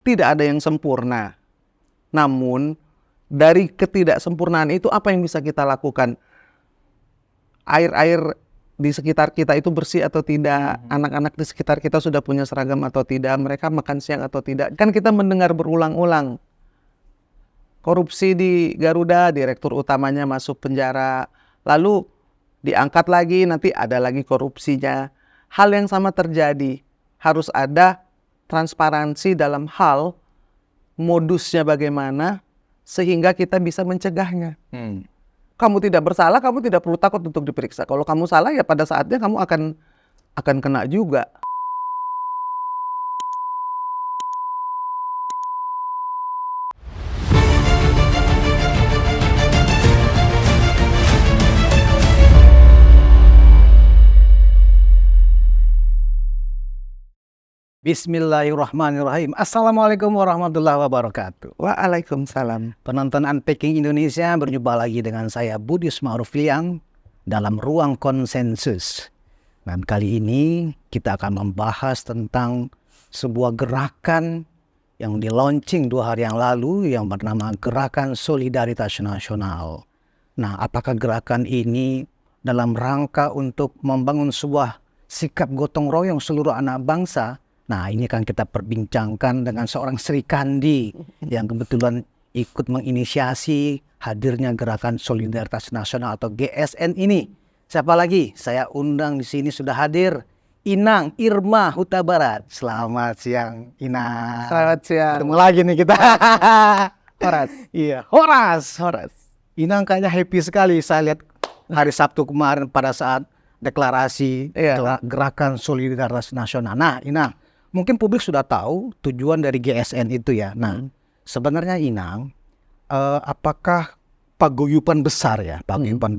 Tidak ada yang sempurna. Namun dari ketidaksempurnaan itu apa yang bisa kita lakukan? Air-air di sekitar kita itu bersih atau tidak? Anak-anak di sekitar kita sudah punya seragam atau tidak? Mereka makan siang atau tidak? Kan kita mendengar berulang-ulang. Korupsi di Garuda, direktur utamanya masuk penjara. Lalu diangkat lagi, nanti ada lagi korupsinya. Hal yang sama terjadi. Harus ada transparansi dalam hal modusnya bagaimana sehingga kita bisa mencegahnya. Kamu tidak bersalah, kamu tidak perlu takut untuk diperiksa. Kalau kamu salah, ya pada saatnya kamu akan kena juga. Bismillahirrahmanirrahim. Assalamualaikum warahmatullahi wabarakatuh. Waalaikumsalam. Penonton Unpacking Indonesia, berjumpa lagi dengan saya Budi Smarufliang dalam Ruang Konsensus. Dan kali ini kita akan membahas tentang sebuah gerakan yang di-launching 2 hari yang lalu yang bernama Gerakan Solidaritas Nasional. Nah, apakah gerakan ini dalam rangka untuk membangun sebuah sikap gotong royong seluruh anak bangsa? Nah, ini kan kita perbincangkan dengan seorang Sri Kandi yang kebetulan ikut menginisiasi hadirnya Gerakan Solidaritas Nasional atau GSN ini. Siapa lagi? Saya undang di sini sudah hadir Inang Irma Huta Barat. Selamat siang, Inang. Selamat siang. Ketemu lagi nih kita. Horas. Iya, Horas. Inang kayaknya happy sekali saya lihat hari Sabtu kemarin pada saat deklarasi Gerakan Solidaritas Nasional. Nah, Inang, mungkin publik sudah tahu tujuan dari GSN itu ya. Nah, sebenarnya Inang, apakah paguyuban besar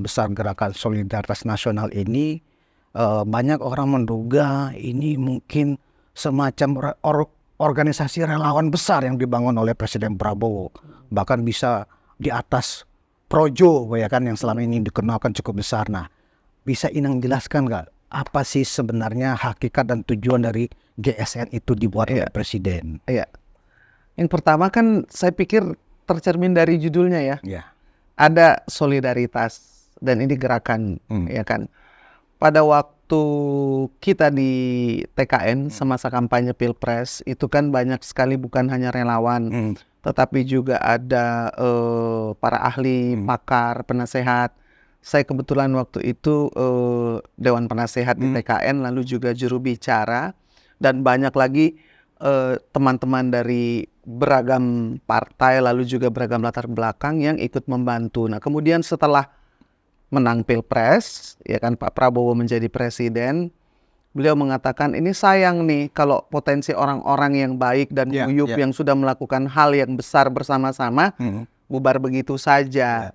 besar Gerakan Solidaritas Nasional ini, banyak orang menduga ini mungkin semacam organisasi relawan besar yang dibangun oleh Presiden Prabowo. Bahkan bisa di atas Projo ya kan, yang selama ini dikenalkan cukup besar. Nah, bisa Inang jelaskan nggak apa sih sebenarnya hakikat dan tujuan dari GSN itu dibuat oleh Presiden? Iya. Yang pertama kan saya pikir tercermin dari judulnya ya. Iya. Ada solidaritas dan ini gerakan ya kan. Pada waktu kita di TKN semasa kampanye Pilpres itu kan banyak sekali bukan hanya relawan, tetapi juga ada para ahli, pakar, penasehat. Saya kebetulan waktu itu Dewan Penasehat di TKN, lalu juga juru bicara, dan banyak lagi teman-teman dari beragam partai, lalu juga beragam latar belakang yang ikut membantu. Nah, kemudian setelah menang Pilpres, ya kan, Pak Prabowo menjadi presiden, beliau mengatakan ini sayang nih kalau potensi orang-orang yang baik dan guyup yang sudah melakukan hal yang besar bersama-sama bubar begitu saja.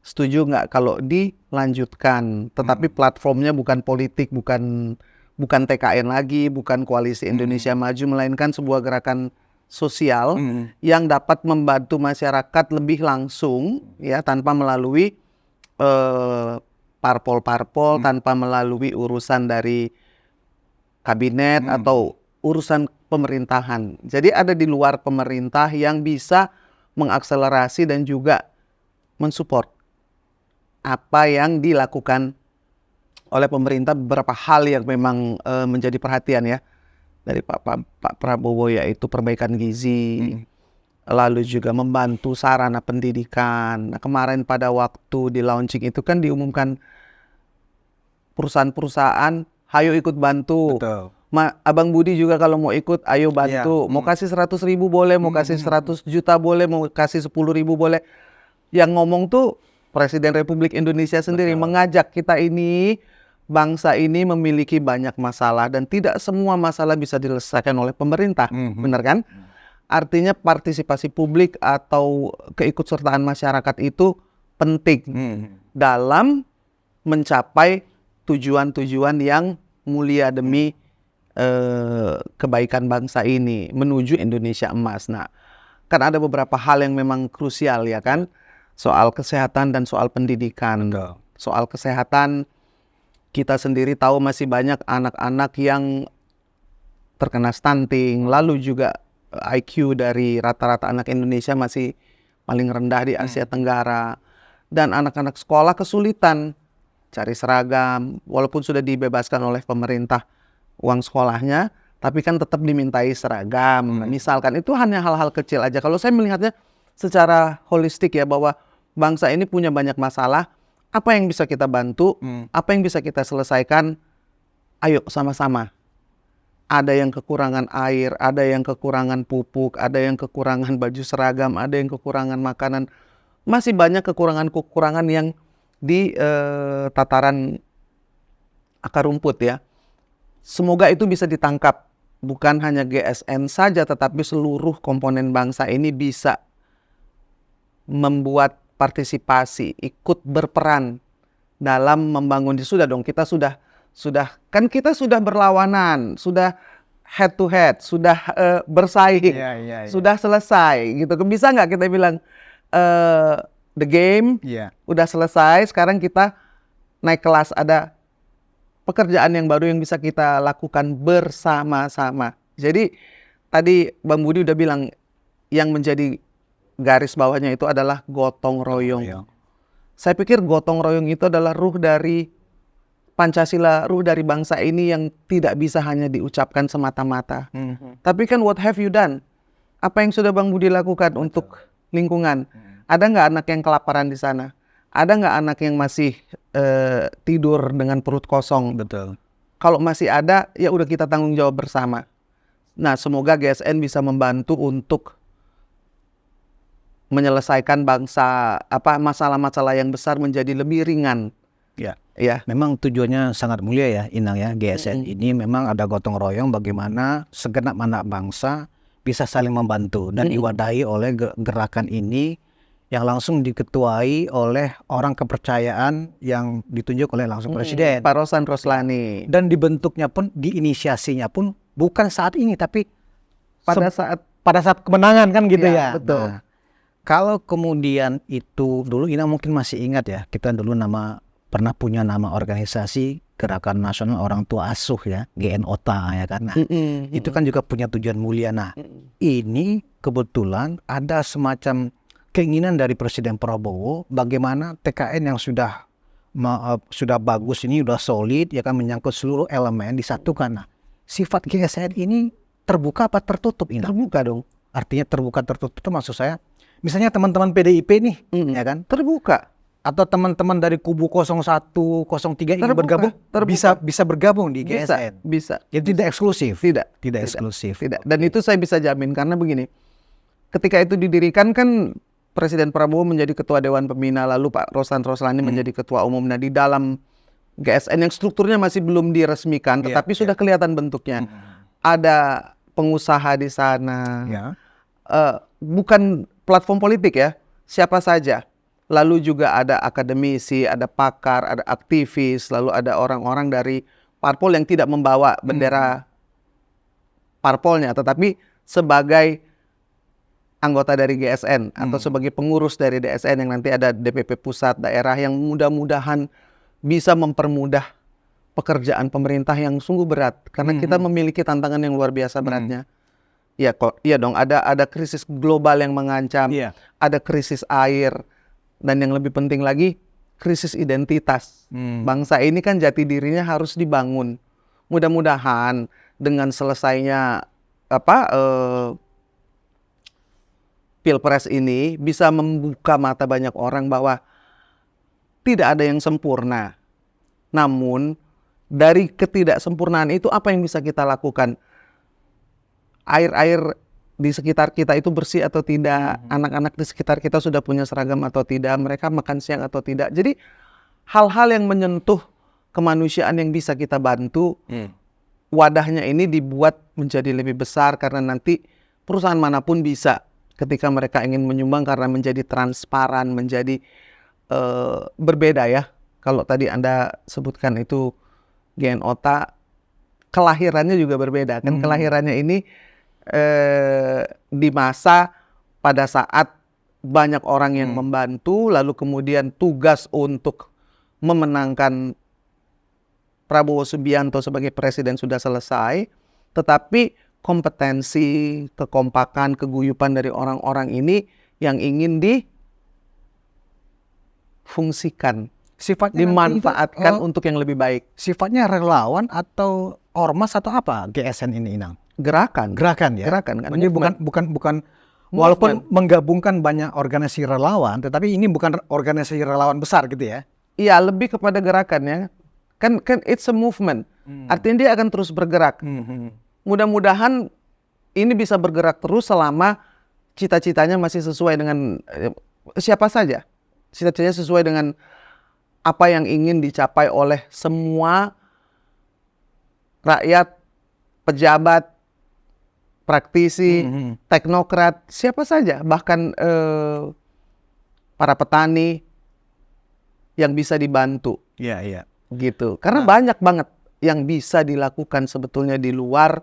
Setuju nggak kalau dilanjutkan? Tetapi platformnya bukan politik, bukan TKN lagi, bukan Koalisi Indonesia Maju, melainkan sebuah gerakan sosial yang dapat membantu masyarakat lebih langsung, ya, tanpa melalui parpol-parpol, tanpa melalui urusan dari kabinet atau urusan pemerintahan. Jadi ada di luar pemerintah yang bisa mengakselerasi dan juga mensupport apa yang dilakukan oleh pemerintah. Beberapa hal yang memang menjadi perhatian ya dari Pak Prabowo, yaitu perbaikan gizi, lalu juga membantu sarana pendidikan. Nah, kemarin pada waktu di launching itu kan diumumkan perusahaan-perusahaan, hayo ikut bantu. Betul. Abang Budi juga kalau mau ikut, ayo bantu. Mau kasih 100.000 boleh, mau kasih 100 juta boleh, mau kasih 10.000 boleh. Yang ngomong tuh Presiden Republik Indonesia sendiri. Mengajak kita ini, bangsa ini memiliki banyak masalah dan tidak semua masalah bisa diselesaikan oleh pemerintah. Benar kan? Artinya partisipasi publik atau keikutsertaan masyarakat itu penting dalam mencapai tujuan-tujuan yang mulia demi kebaikan bangsa ini menuju Indonesia emas. Nah, kan ada beberapa hal yang memang krusial ya kan? Soal kesehatan dan soal pendidikan. Soal kesehatan, kita sendiri tahu masih banyak anak-anak yang terkena stunting, lalu juga IQ dari rata-rata anak Indonesia masih paling rendah di Asia Tenggara. Dan anak-anak sekolah kesulitan cari seragam, walaupun sudah dibebaskan oleh pemerintah uang sekolahnya, tapi kan tetap dimintai seragam. Nah, misalkan itu hanya hal-hal kecil aja. Kalau saya melihatnya secara holistik ya, bahwa bangsa ini punya banyak masalah, apa yang bisa kita bantu, apa yang bisa kita selesaikan, ayo sama-sama. Ada yang kekurangan air, ada yang kekurangan pupuk, ada yang kekurangan baju seragam, ada yang kekurangan makanan. Masih banyak kekurangan-kekurangan yang di tataran akar rumput ya. Semoga itu bisa ditangkap. Bukan hanya GSN saja, tetapi seluruh komponen bangsa ini bisa membuat partisipasi, ikut berperan dalam membangun. Sudah dong, kita sudah kan kita sudah berlawanan, sudah head to head, sudah bersaing, sudah selesai gitu. Bisa nggak kita bilang the game udah selesai, sekarang kita naik kelas, ada pekerjaan yang baru yang bisa kita lakukan bersama-sama. Jadi tadi Bang Budi udah bilang yang menjadi garis bawahnya itu adalah gotong royong. Saya pikir gotong royong itu adalah ruh dari Pancasila, ruh dari bangsa ini yang tidak bisa hanya diucapkan semata-mata. Tapi kan what have you done? Apa yang sudah Bang Budi lakukan untuk lingkungan? Ada nggak anak yang kelaparan di sana? Ada nggak anak yang masih tidur dengan perut kosong? Betul. Kalau masih ada, ya udah kita tanggung jawab bersama. Nah, semoga GSN bisa membantu untuk menyelesaikan masalah-masalah yang besar menjadi lebih ringan. Ya, memang tujuannya sangat mulia ya, Inang ya. GSN ini memang ada gotong royong bagaimana segenap anak bangsa bisa saling membantu dan diwadahi oleh gerakan ini yang langsung diketuai oleh orang kepercayaan yang ditunjuk oleh langsung Presiden, Pak Rosan Roslani. Dan dibentuknya pun, diinisiasinya pun bukan saat ini, tapi pada saat kemenangan kan gitu ya. Betul. Nah, kalau kemudian itu dulu Inang mungkin masih ingat ya, kita dulu pernah punya nama organisasi Gerakan Nasional Orang Tua Asuh ya, GNOTA ya kan. Nah, itu kan juga punya tujuan mulia. Nah, ini kebetulan ada semacam keinginan dari Presiden Prabowo bagaimana TKN yang sudah bagus ini, sudah solid ya kan, menyangkut seluruh elemen disatukan. Nah, sifat GSN ini terbuka apa tertutup ini? Terbuka dong. Artinya terbuka tertutup itu maksud saya, misalnya teman-teman PDIP nih, ya kan? Terbuka. Atau teman-teman dari kubu 01, 03 ingin bergabung, bisa bergabung di GSN. Bisa. Jadi tidak eksklusif. Tidak eksklusif. Tidak. Dan itu saya bisa jamin karena begini. Ketika itu didirikan kan Presiden Prabowo menjadi ketua Dewan Pembina, lalu Pak Rosan Roslani menjadi ketua umum. Nah, di dalam GSN yang strukturnya masih belum diresmikan, tetapi sudah kelihatan bentuknya. Ada pengusaha di sana. Bukan platform politik ya, siapa saja. Lalu juga ada akademisi, ada pakar, ada aktivis, lalu ada orang-orang dari parpol yang tidak membawa bendera parpolnya, tetapi sebagai anggota dari GSN atau sebagai pengurus dari DSN yang nanti ada DPP pusat daerah yang mudah-mudahan bisa mempermudah pekerjaan pemerintah yang sungguh berat karena kita memiliki tantangan yang luar biasa beratnya. Iya dong, ada krisis global yang mengancam, ada krisis air. Dan yang lebih penting lagi, krisis identitas. Bangsa ini kan jati dirinya harus dibangun. Mudah-mudahan dengan selesainya Pilpres ini bisa membuka mata banyak orang bahwa tidak ada yang sempurna. Namun dari ketidaksempurnaan itu apa yang bisa kita lakukan? Air-air di sekitar kita itu bersih atau tidak, anak-anak di sekitar kita sudah punya seragam atau tidak, mereka makan siang atau tidak. Jadi hal-hal yang menyentuh kemanusiaan yang bisa kita bantu, wadahnya ini dibuat menjadi lebih besar karena nanti perusahaan manapun bisa ketika mereka ingin menyumbang karena menjadi transparan, menjadi berbeda ya. Kalau tadi Anda sebutkan itu GNOTA, kelahirannya juga berbeda kan. Kelahirannya ini di masa pada saat banyak orang yang membantu, lalu kemudian tugas untuk memenangkan Prabowo Subianto sebagai presiden sudah selesai, tetapi kompetensi, kekompakan, keguyupan dari orang-orang ini yang ingin difungsikan, Sifatnya dimanfaatkan untuk yang lebih baik. sifatnya relawan atau ormas atau apa GSN ini, Inang? Gerakan Ya. kan, Ini movement. bukan walaupun menggabungkan banyak organisasi relawan, tetapi ini bukan organisasi relawan besar gitu ya. Iya, lebih kepada gerakan ya. Kan it's a movement. Artinya dia akan terus bergerak. Mudah-mudahan ini bisa bergerak terus selama cita-citanya masih sesuai dengan siapa saja. Cita-citanya sesuai dengan apa yang ingin dicapai oleh semua rakyat, pejabat, praktisi, teknokrat, siapa saja, bahkan para petani yang bisa dibantu. Iya. Gitu. Karena banyak banget yang bisa dilakukan sebetulnya di luar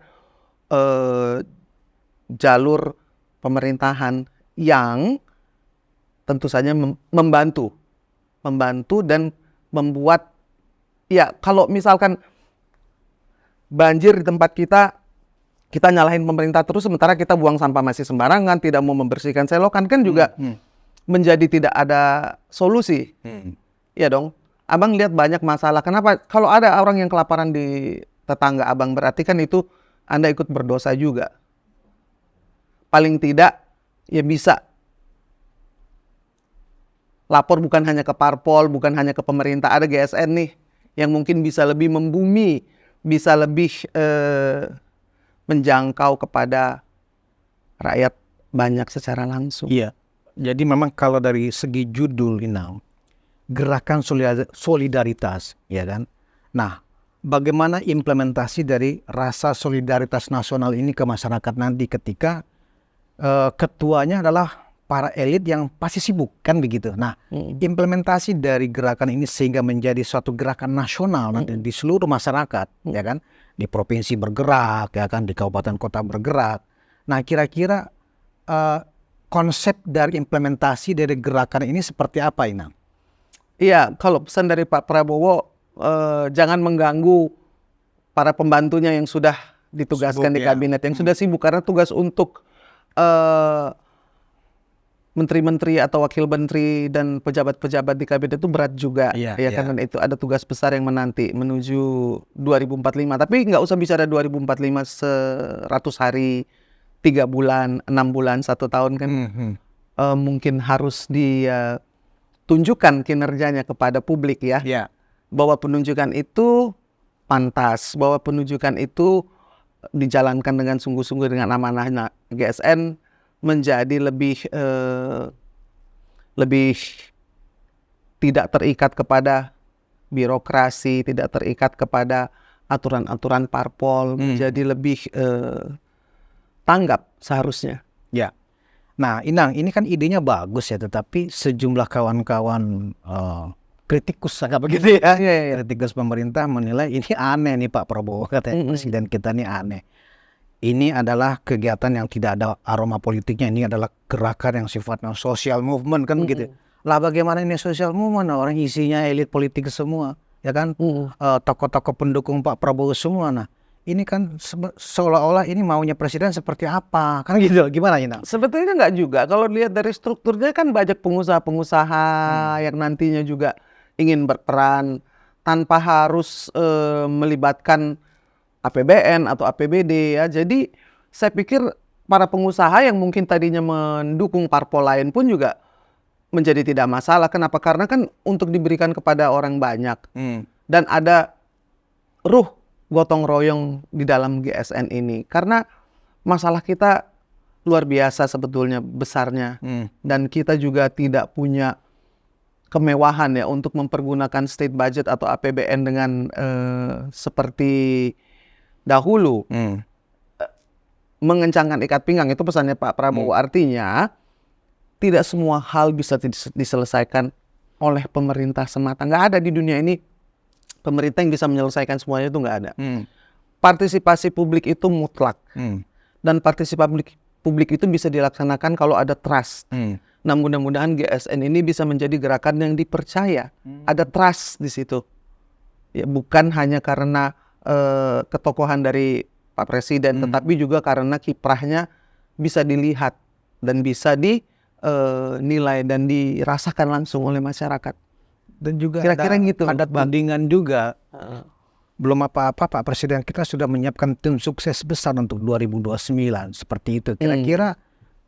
jalur pemerintahan yang tentu saja membantu dan membuat, ya kalau misalkan banjir di tempat kita nyalahin pemerintah terus sementara kita buang sampah masih sembarangan, tidak mau membersihkan selokan, kan juga menjadi tidak ada solusi. Iya dong. Abang lihat banyak masalah. Kenapa? Kalau ada orang yang kelaparan di tetangga abang, berarti kan itu Anda ikut berdosa juga. Paling tidak ya bisa lapor bukan hanya ke parpol, bukan hanya ke pemerintah. Ada GSN nih yang mungkin bisa lebih membumi, bisa lebih menjangkau kepada rakyat banyak secara langsung. Iya. Jadi memang kalau dari segi judul Inang, gerakan solidaritas, ya kan? Nah, bagaimana implementasi dari rasa solidaritas nasional ini ke masyarakat nanti ketika ketuanya adalah para elit yang pasti sibuk, kan begitu. Nah, implementasi dari gerakan ini sehingga menjadi suatu gerakan nasional nanti di seluruh masyarakat, ya kan? Di provinsi bergerak, ya kan? Di kabupaten kota bergerak. Nah, kira-kira konsep dari implementasi dari gerakan ini seperti apa, Inang? Iya, kalau pesan dari Pak Prabowo, jangan mengganggu para pembantunya yang sudah ditugaskan Sibuk, di ya. kabinet, yang sudah sibuk, karena tugas untuk menteri-menteri atau wakil menteri dan pejabat-pejabat di kabinet itu berat juga. Iya. Karena itu ada tugas besar yang menanti menuju 2045. Tapi nggak usah bicara 2045 100 hari, 3 bulan, 6 bulan, 1 tahun kan. Mungkin harus ditunjukkan kinerjanya kepada publik ya. Ya. Bahwa penunjukan itu pantas, bahwa penunjukan itu dijalankan dengan sungguh-sungguh dengan amanahnya. GSN menjadi lebih tidak terikat kepada birokrasi, tidak terikat kepada aturan-aturan parpol, menjadi lebih tanggap seharusnya. Ya. Nah, Inang, ini kan idenya bagus ya, tetapi sejumlah kawan-kawan kritikus agak begitu ya. Kritikus pemerintah menilai ini aneh nih Pak Prabowo, katanya presiden kita ini aneh. Ini adalah kegiatan yang tidak ada aroma politiknya, ini adalah gerakan yang sifatnya social movement kan begitu. Lah bagaimana ini social movement? Orang isinya elit politik semua, ya kan? Tokoh-tokoh pendukung Pak Prabowo semua. Nah, ini kan seolah-olah ini maunya presiden seperti apa? Kan gitu. Gimana ini? Sebetulnya nggak juga. Kalau lihat dari strukturnya kan banyak pengusaha-pengusaha yang nantinya juga ingin berperan tanpa harus melibatkan APBN atau APBD ya. Jadi saya pikir para pengusaha yang mungkin tadinya mendukung parpol lain pun juga menjadi tidak masalah. Kenapa? Karena kan untuk diberikan kepada orang banyak. Dan ada ruh gotong royong di dalam GSN ini. Karena masalah kita luar biasa sebetulnya besarnya. Dan kita juga tidak punya kemewahan ya untuk mempergunakan state budget atau APBN dengan seperti dahulu. Mengencangkan ikat pinggang, itu pesannya Pak Prabowo. Artinya tidak semua hal bisa diselesaikan oleh pemerintah semata. Nggak ada di dunia ini pemerintah yang bisa menyelesaikan semuanya, itu nggak ada. Partisipasi publik itu mutlak. Dan partisipasi publik itu bisa dilaksanakan kalau ada trust. Nah, mudah-mudahan GSN ini bisa menjadi gerakan yang dipercaya. Ada trust di situ. Ya, bukan hanya karena ketokohan dari Pak Presiden, tetapi juga karena kiprahnya bisa dilihat dan bisa dinilai dan dirasakan langsung oleh masyarakat. Dan juga Kira-kira gitu, ada Bang. tudingan juga. Belum apa-apa Pak Presiden kita sudah menyiapkan tim sukses besar untuk 2029 seperti itu. Kira-kira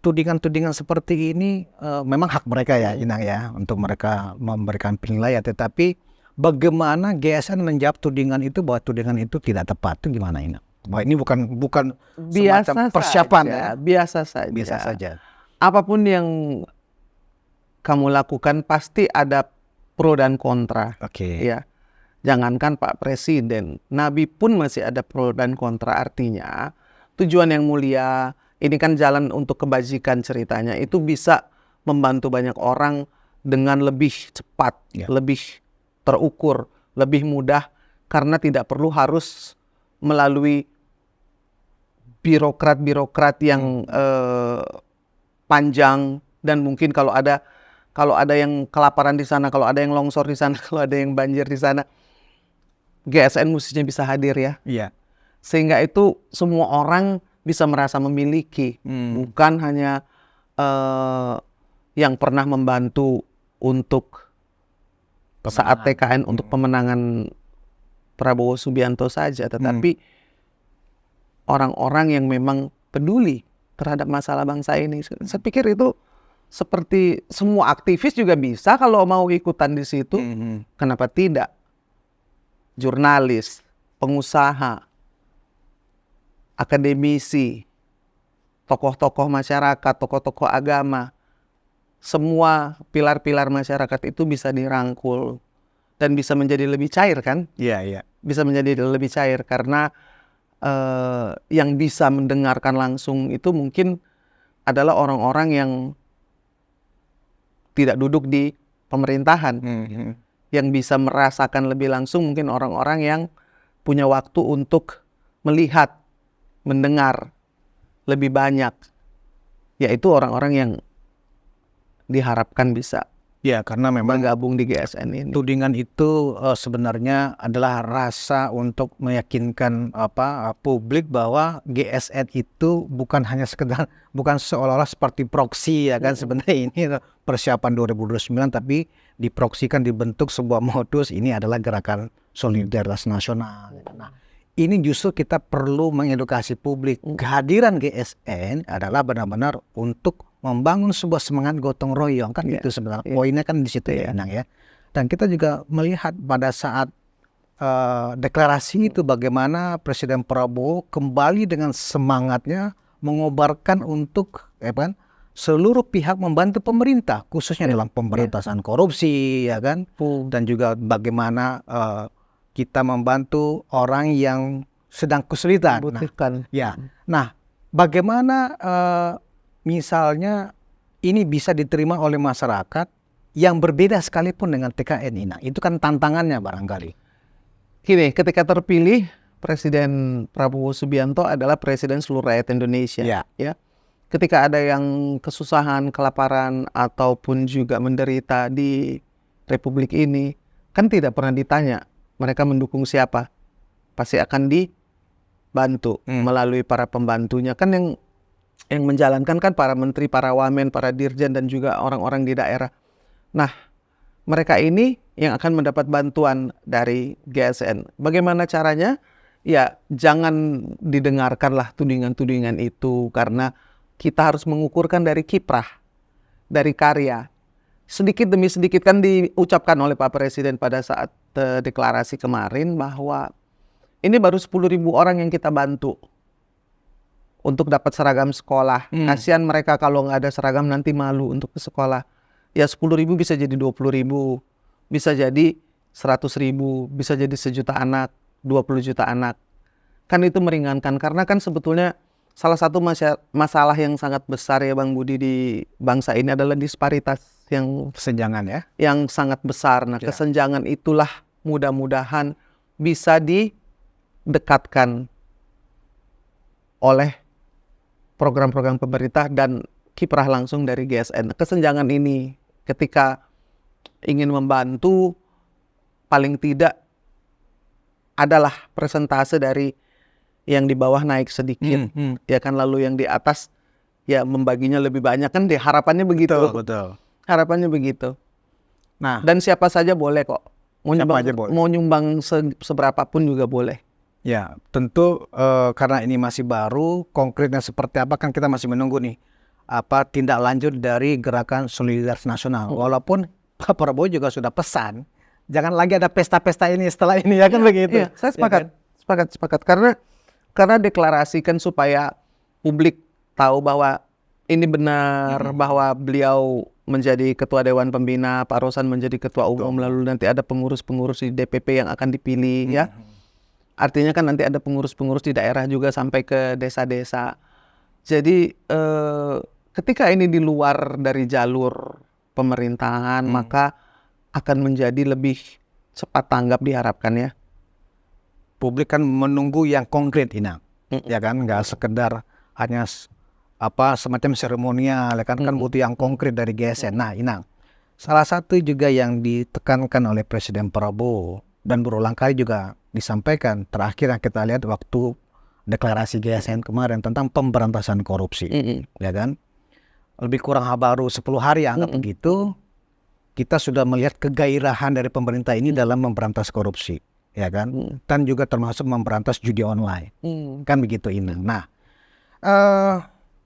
tudingan-tudingan seperti ini memang hak mereka ya Inang ya untuk mereka memberikan penilaian, tetapi bagaimana GSN menjawab tudingan itu bahwa tudingan itu tidak tepat, itu gimana Inang? Bahwa ini bukan Biasa semacam persiapan saja, ya. biasa saja. Biasa saja. Apapun yang kamu lakukan pasti ada pro dan kontra. Oke. Ya, jangankan Pak Presiden, Nabi pun masih ada pro dan kontra. Artinya tujuan yang mulia, ini kan jalan untuk kebajikan ceritanya, itu bisa membantu banyak orang dengan lebih cepat, lebih terukur, lebih mudah, karena tidak perlu harus melalui birokrat-birokrat yang panjang, dan mungkin kalau ada yang kelaparan di sana, kalau ada yang longsor di sana, kalau ada yang banjir di sana, GSN mestinya bisa hadir ya. Iya. Sehingga itu semua orang bisa merasa memiliki, bukan hanya yang pernah membantu untuk saat TKN untuk pemenangan Prabowo Subianto saja, tetapi orang-orang yang memang peduli terhadap masalah bangsa ini. Saya pikir itu seperti semua aktivis juga bisa kalau mau ikutan di situ. Kenapa tidak? Jurnalis, pengusaha, akademisi, tokoh-tokoh masyarakat, tokoh-tokoh agama, semua pilar-pilar masyarakat itu bisa dirangkul dan bisa menjadi lebih cair kan? Iya. Bisa menjadi lebih cair karena yang bisa mendengarkan langsung itu mungkin adalah orang-orang yang tidak duduk di pemerintahan. Yang bisa merasakan lebih langsung mungkin orang-orang yang punya waktu untuk melihat, mendengar lebih banyak. Yaitu orang-orang yang diharapkan bisa Ya, karena memang bergabung di GSN ini. tudingan itu sebenarnya adalah rasa untuk meyakinkan publik bahwa GSN itu bukan hanya sekedar, bukan seolah-olah seperti proksi ya kan, sebenarnya ini persiapan 2029 tapi diproksikan, dibentuk sebuah modus, ini adalah gerakan solidaritas nasional. Nah, ini justru kita perlu mengedukasi publik. Kehadiran GSN adalah benar-benar untuk membangun sebuah semangat gotong royong kan, itu sebenarnya poinnya kan di situ ya Nang ya. Dan kita juga melihat pada saat deklarasi itu bagaimana Presiden Prabowo kembali dengan semangatnya mengobarkan untuk seluruh pihak membantu pemerintah, khususnya dalam pemberantasan korupsi ya kan, dan juga bagaimana kita membantu orang yang sedang kesulitan. Nah, bagaimana misalnya ini bisa diterima oleh masyarakat yang berbeda sekalipun dengan TKN ini. Nah, itu kan tantangannya barangkali. Gini, ketika terpilih, Presiden Prabowo Subianto adalah presiden seluruh rakyat Indonesia. Ya. Ketika ada yang kesusahan, kelaparan, ataupun juga menderita di Republik ini, kan tidak pernah ditanya mereka mendukung siapa. Pasti akan dibantu melalui para pembantunya. Kan yang menjalankan kan para menteri, para wamen, para dirjen, dan juga orang-orang di daerah. Nah, mereka ini yang akan mendapat bantuan dari GSN. Bagaimana caranya? Ya, jangan didengarkanlah tudingan-tudingan itu, karena kita harus mengukurkan dari kiprah, dari karya. Sedikit demi sedikit kan diucapkan oleh Pak Presiden pada saat deklarasi kemarin bahwa ini baru 10.000 orang yang kita bantu untuk dapat seragam sekolah. Kasihan mereka kalau nggak ada seragam nanti malu untuk ke sekolah. Ya 10.000 bisa jadi 20.000, bisa jadi 100.000, bisa jadi 1 juta anak, 20 juta anak. Kan itu meringankan, karena kan sebetulnya salah satu masalah yang sangat besar ya Bang Budi di bangsa ini adalah disparitas yang kesenjangan ya, yang sangat besar. Nah, kesenjangan itulah mudah-mudahan bisa didekatkan oleh program-program pemerintah dan kiprah langsung dari GSN. Kesenjangan ini ketika ingin membantu, paling tidak adalah persentase dari yang di bawah naik sedikit, ya kan, lalu yang di atas ya membaginya lebih banyak kan, harapannya begitu. Betul. Harapannya begitu. Nah, Dan siapa saja boleh kok. Siapa aja boleh. Mau nyumbang seberapapun juga boleh. ya tentu karena ini masih baru, konkretnya seperti apa kan kita masih menunggu nih apa tindak lanjut dari Gerakan Solidaritas Nasional. Walaupun Pak Prabowo juga sudah pesan, jangan lagi ada pesta-pesta ini setelah ini ya kan begitu. Iya, saya Ya sepakat. Karena deklarasikan supaya publik tahu bahwa ini benar, bahwa beliau menjadi ketua Dewan Pembina, Pak Rosan menjadi ketua umum, lalu nanti ada pengurus-pengurus di DPP yang akan dipilih ya. Artinya kan nanti ada pengurus-pengurus di daerah juga sampai ke desa-desa. Jadi ketika ini di luar dari jalur pemerintahan, maka akan menjadi lebih cepat tanggap diharapkan ya. Publik kan menunggu yang konkret Inang, ya kan, nggak sekedar hanya semacam seremonial, ya kan, kan butuh yang konkret dari GSN. Nah Inang, salah satu juga yang ditekankan oleh Presiden Prabowo dan berulang kali juga disampaikan terakhir yang kita lihat waktu deklarasi GSN kemarin tentang pemberantasan korupsi, ya kan, lebih kurang baru 10 hari anggap begitu, kita sudah melihat kegairahan dari pemerintah ini dalam memberantas korupsi, ya kan, dan juga termasuk memberantas judi online, kan begitu Inang. Nah,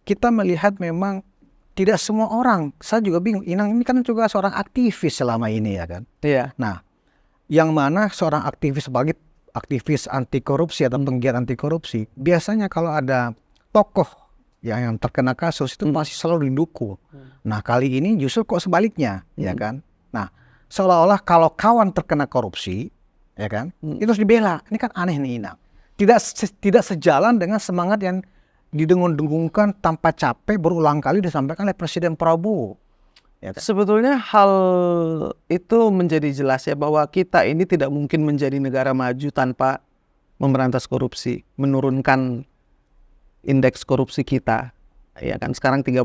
kita melihat memang tidak semua orang, saya juga bingung, Inang ini kan juga seorang aktivis selama ini ya kan. Iya. Nah, yang mana seorang aktivis sebagai aktivis anti korupsi atau penggiat anti korupsi, biasanya kalau ada tokoh yang terkena kasus itu pasti selalu didukung. Nah kali ini justru kok sebaliknya, ya kan. Nah seolah-olah kalau kawan terkena korupsi, ya kan, itu harus dibela. Ini kan aneh nih Inang. Tidak sejalan dengan semangat yang didengung-dengungkan tanpa capek berulang kali disampaikan oleh Presiden Prabowo. Ya kan? Sebetulnya hal itu menjadi jelas ya, bahwa kita ini tidak mungkin menjadi negara maju tanpa memberantas korupsi, menurunkan indeks korupsi kita. Ya kan, sekarang 34.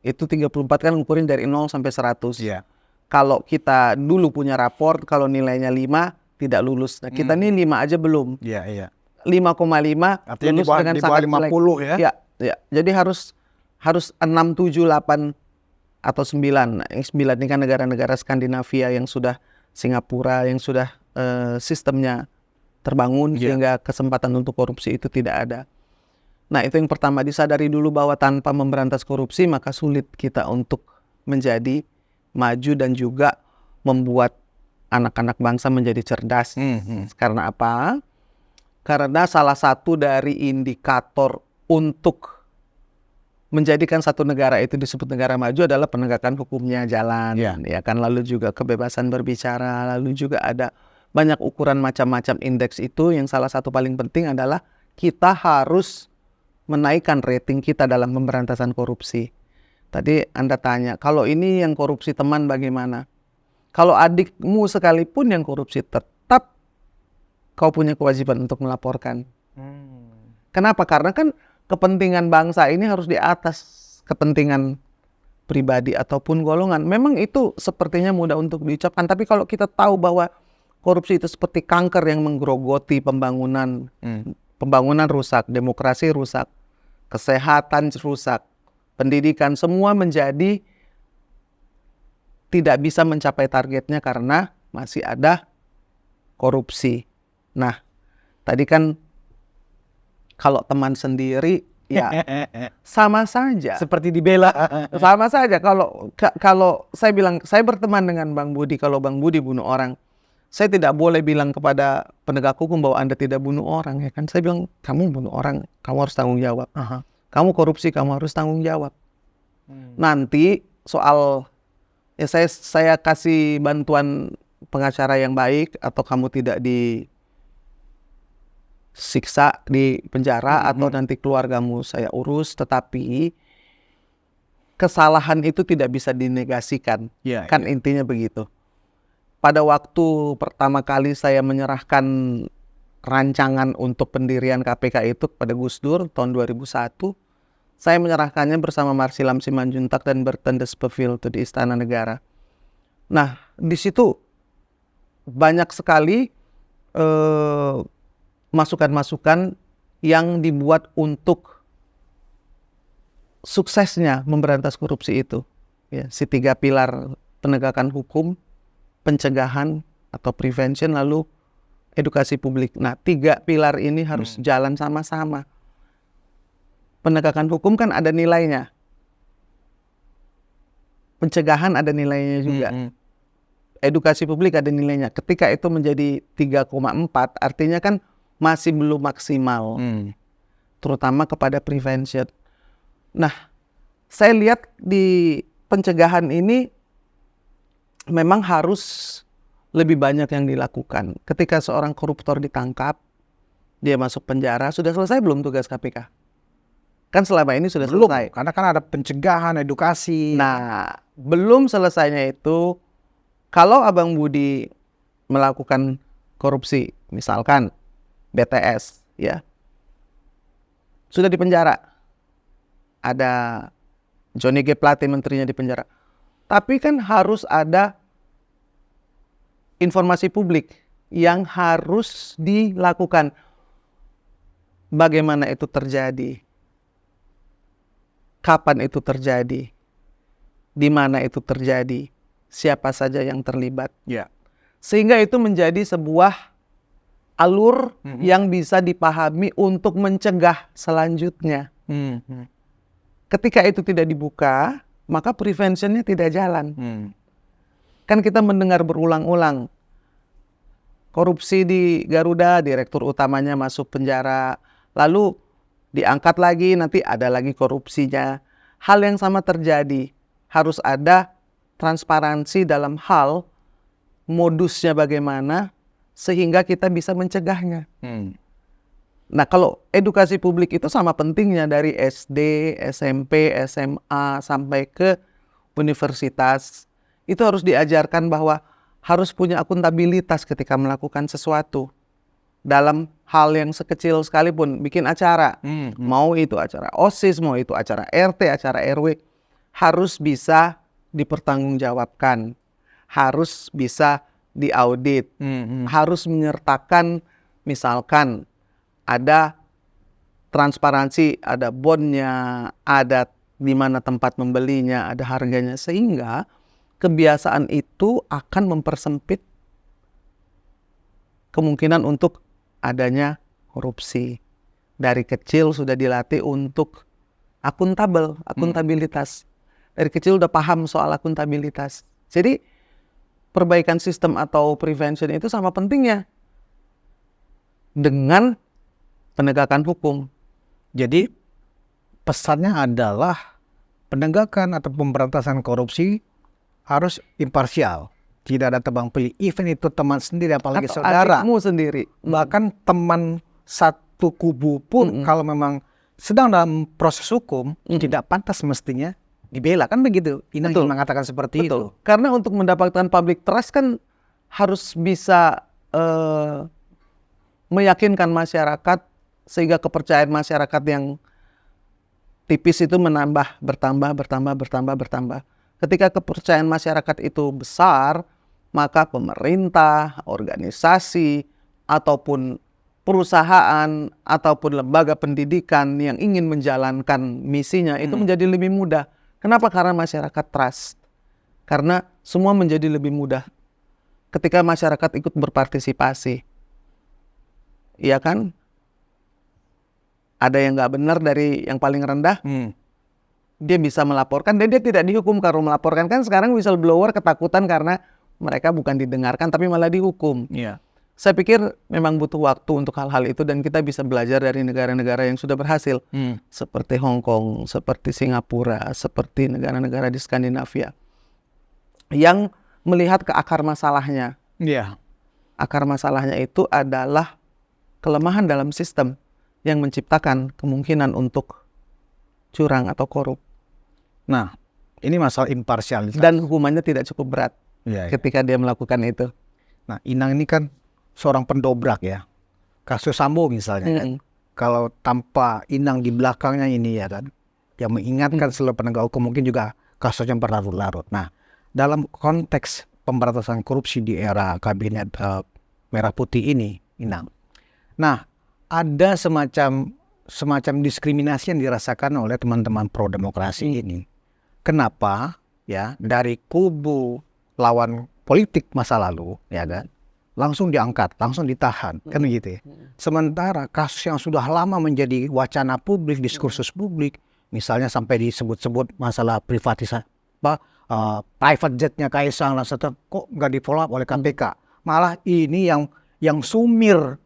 Itu 34 kan ngukurin dari 0 sampai 100. Iya. Kalau kita dulu punya raport, kalau nilainya 5 tidak lulus. Nah, kita nih 5 aja belum. Iya. 5,5 Artinya lulus dengan di sangat bawah 50 jelek. ya. Ya. Jadi harus 6, 7, 8 atau 9. Nah, yang 9 ini kan negara-negara Skandinavia yang sudah, Singapura yang sudah sistemnya terbangun sehingga kesempatan untuk korupsi itu tidak ada. Nah, itu yang pertama, disadari dulu bahwa tanpa memberantas korupsi maka sulit kita untuk menjadi maju dan juga membuat anak-anak bangsa menjadi cerdas. Karena apa? Karena salah satu dari indikator untuk menjadikan satu negara itu disebut negara maju adalah penegakan hukumnya jalan, ya kan, lalu juga kebebasan berbicara, lalu juga ada banyak ukuran macam-macam indeks itu. Yang salah satu paling penting adalah kita harus menaikkan rating kita dalam pemberantasan korupsi. Tadi Anda tanya, kalau ini yang korupsi teman bagaimana? Kalau adikmu sekalipun yang korupsi, tetap kau punya kewajiban untuk melaporkan. Kenapa? Karena kan kepentingan bangsa ini harus di atas kepentingan pribadi ataupun golongan. Memang itu sepertinya mudah untuk diucapkan, tapi kalau kita tahu bahwa korupsi itu seperti kanker yang menggerogoti pembangunan, pembangunan rusak, demokrasi rusak, kesehatan rusak, pendidikan, semua menjadi tidak bisa mencapai targetnya karena masih ada korupsi. Nah, tadi kan kalau teman sendiri ya sama saja. Seperti dibela. Sama saja. Kalau saya bilang, saya berteman dengan Bang Budi, kalau Bang Budi bunuh orang, saya tidak boleh bilang kepada penegak hukum bahwa Anda tidak bunuh orang, ya kan. Saya bilang, kamu bunuh orang, kamu harus tanggung jawab. Kamu korupsi, kamu harus tanggung jawab. Nanti soal ya saya kasih bantuan pengacara yang baik, atau kamu tidak disiksa di penjara, atau nanti keluargamu saya urus, tetapi kesalahan itu tidak bisa dinegasikan. Kan intinya begitu. Pada waktu pertama kali saya menyerahkan rancangan untuk pendirian KPK itu kepada Gus Dur tahun 2001, saya menyerahkannya bersama Marsilam Simanjuntak dan Bertende Speville di Istana Negara. Nah, di situ banyak sekali masukan-masukan yang dibuat untuk suksesnya memberantas korupsi itu. Ya, si 3 pilar penegakan hukum, pencegahan atau prevention, lalu edukasi publik. Nah, 3 pilar ini harus jalan sama-sama. Penegakan hukum kan ada nilainya. Pencegahan ada nilainya juga. Edukasi publik ada nilainya. Ketika itu menjadi 3,4, artinya kan masih belum maksimal. Terutama kepada prevention. Nah, saya lihat di pencegahan ini memang harus lebih banyak yang dilakukan. Ketika seorang koruptor ditangkap, dia masuk penjara, sudah selesai belum tugas KPK? Kan selama ini sudah Belum, selesai. karena kan ada pencegahan, edukasi. Nah, belum selesainya itu, kalau Abang Budi melakukan korupsi, misalkan BTS, ya, sudah dipenjara. Ada Johnny G. Plate menterinya dipenjara. Tapi kan harus ada informasi publik yang harus dilakukan. Bagaimana itu terjadi? Kapan itu terjadi? Di mana itu terjadi? Siapa saja yang terlibat? Ya. Sehingga itu menjadi sebuah alur yang bisa dipahami untuk mencegah selanjutnya. Ketika itu tidak dibuka, maka preventionnya tidak jalan. Kan kita mendengar berulang-ulang, korupsi di Garuda, direktur utamanya masuk penjara, lalu diangkat lagi, nanti ada lagi korupsinya. Hal yang sama terjadi, harus ada transparansi dalam hal modusnya bagaimana, sehingga kita bisa mencegahnya. Nah, kalau edukasi publik itu sama pentingnya dari SD, SMP, SMA, sampai ke universitas. Itu harus diajarkan bahwa harus punya akuntabilitas ketika melakukan sesuatu. Dalam hal yang sekecil sekalipun, bikin acara. Mau itu acara OSIS, mau itu acara RT, acara RW. Harus bisa dipertanggungjawabkan. Harus bisa diaudit. Harus menyertakan, misalkan, ada transparansi, ada bondnya, ada di mana tempat membelinya, ada harganya, sehingga kebiasaan itu akan mempersempit kemungkinan untuk adanya korupsi. Dari kecil sudah dilatih untuk akuntabilitas. Dari kecil udah paham soal akuntabilitas. Jadi perbaikan sistem atau prevention itu sama pentingnya dengan penegakan hukum. Jadi pesannya adalah penegakan atau pemberantasan korupsi harus imparsial. Tidak ada tebang pilih. Even itu teman sendiri, apalagi Atau saudara. adikmu sendiri. Bahkan teman satu kubu pun kalau memang sedang dalam proses hukum, tidak pantas mestinya dibela. Kan begitu. Inang Betul. mengatakan seperti itu. Karena untuk mendapatkan public trust kan harus bisa meyakinkan masyarakat, sehingga kepercayaan masyarakat yang tipis itu bertambah. Ketika kepercayaan masyarakat itu besar, maka pemerintah, organisasi, ataupun perusahaan, ataupun lembaga pendidikan yang ingin menjalankan misinya itu menjadi lebih mudah. Kenapa? Karena masyarakat trust. Karena semua menjadi lebih mudah ketika masyarakat ikut berpartisipasi. Iya kan? Ada yang nggak benar dari yang paling rendah, dia bisa melaporkan dan dia tidak dihukum kalau melaporkan. Kan sekarang whistleblower ketakutan karena mereka bukan didengarkan tapi malah dihukum. Saya pikir memang butuh waktu untuk hal-hal itu dan kita bisa belajar dari negara-negara yang sudah berhasil. Seperti Hong Kong, seperti Singapura, seperti negara-negara di Skandinavia. Yang melihat ke akar masalahnya. Akar masalahnya itu adalah kelemahan dalam sistem yang menciptakan kemungkinan untuk curang atau korup. Nah, ini masalah imparsialitas. Dan hukumannya tidak cukup berat ketika dia melakukan itu. Nah, Inang ini kan seorang pendobrak ya. Kasus Sambo misalnya kan. Kalau tanpa Inang di belakangnya ini ya kan, yang mengingatkan seluruh penegak hukum, mungkin juga kasusnya berlarut-larut. Nah, dalam konteks pemberantasan korupsi di era kabinet Merah Putih ini, Inang. Nah, ada semacam diskriminasi yang dirasakan oleh teman-teman pro demokrasi ini. Kenapa ya dari kubu lawan politik masa lalu ya kan langsung diangkat, langsung ditahan kan gitu ya. Sementara kasus yang sudah lama menjadi wacana publik, diskursus publik, misalnya sampai disebut-sebut masalah privatisasi private jetnya Kaisang dan seterusnya, kok nggak di follow up oleh KPK. Malah ini yang sumir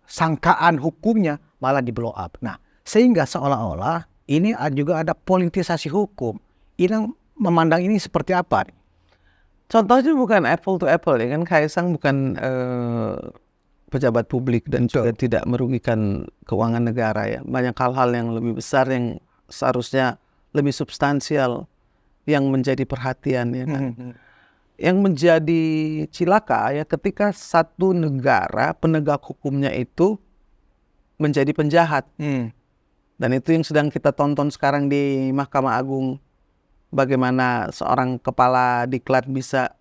sangkaan hukumnya malah di blow up. Nah, sehingga seolah-olah ini juga ada politisasi hukum. Ini memandang ini seperti apa? Contohnya bukan apple to apple ya kan, Kaisang bukan pejabat publik dan juga tidak merugikan keuangan negara ya. Banyak hal-hal yang lebih besar yang seharusnya lebih substansial yang menjadi perhatian ya kan. Yang menjadi cilaka ya ketika satu negara penegak hukumnya itu menjadi penjahat. Dan itu yang sedang kita tonton sekarang di Mahkamah Agung. Bagaimana seorang kepala diklat bisa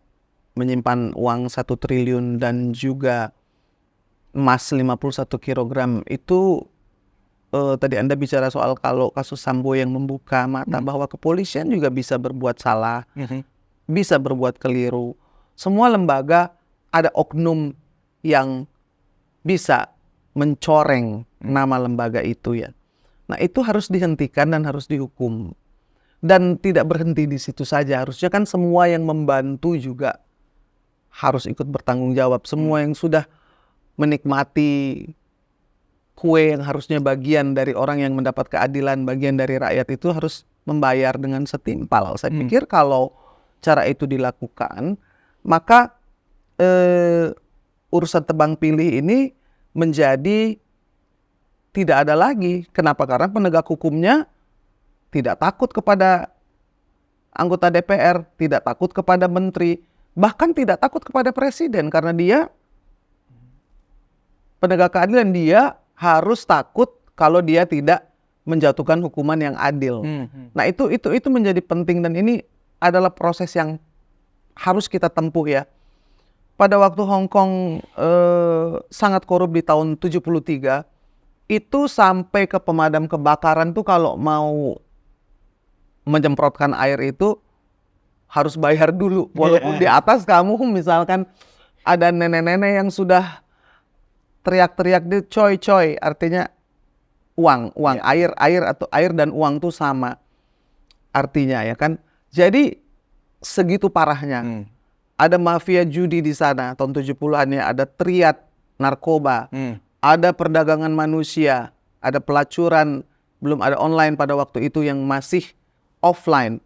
menyimpan uang 1 triliun dan juga emas 51 kilogram. Itu tadi Anda bicara soal kalau kasus Sambo yang membuka mata bahwa kepolisian juga bisa berbuat salah. Bisa berbuat keliru. Semua lembaga ada oknum yang bisa mencoreng nama lembaga itu ya. Nah itu harus dihentikan dan harus dihukum. Dan tidak berhenti di situ saja. Harusnya kan semua yang membantu juga harus ikut bertanggung jawab. Semua yang sudah menikmati kue yang harusnya bagian dari orang yang mendapat keadilan, bagian dari rakyat itu harus membayar dengan setimpal. Saya pikir kalau cara itu dilakukan, maka urusan tebang pilih ini menjadi tidak ada lagi. Kenapa? Karena penegak hukumnya tidak takut kepada anggota DPR, tidak takut kepada menteri, bahkan tidak takut kepada presiden. Karena dia penegak keadilan, dia harus takut kalau dia tidak menjatuhkan hukuman yang adil. Nah itu menjadi penting dan ini adalah proses yang harus kita tempuh ya. Pada waktu Hong Kong sangat korup di tahun 73, itu sampai ke pemadam kebakaran tuh kalau mau menyemprotkan air itu harus bayar dulu. Walaupun di atas kamu misalkan ada nenek-nenek yang sudah teriak-teriak di coy, artinya uang, air dan uang tuh sama artinya ya kan. Jadi segitu parahnya. Ada mafia judi di sana tahun 70-an ya, ada triad narkoba, ada perdagangan manusia, ada pelacuran, belum ada online pada waktu itu yang masih offline.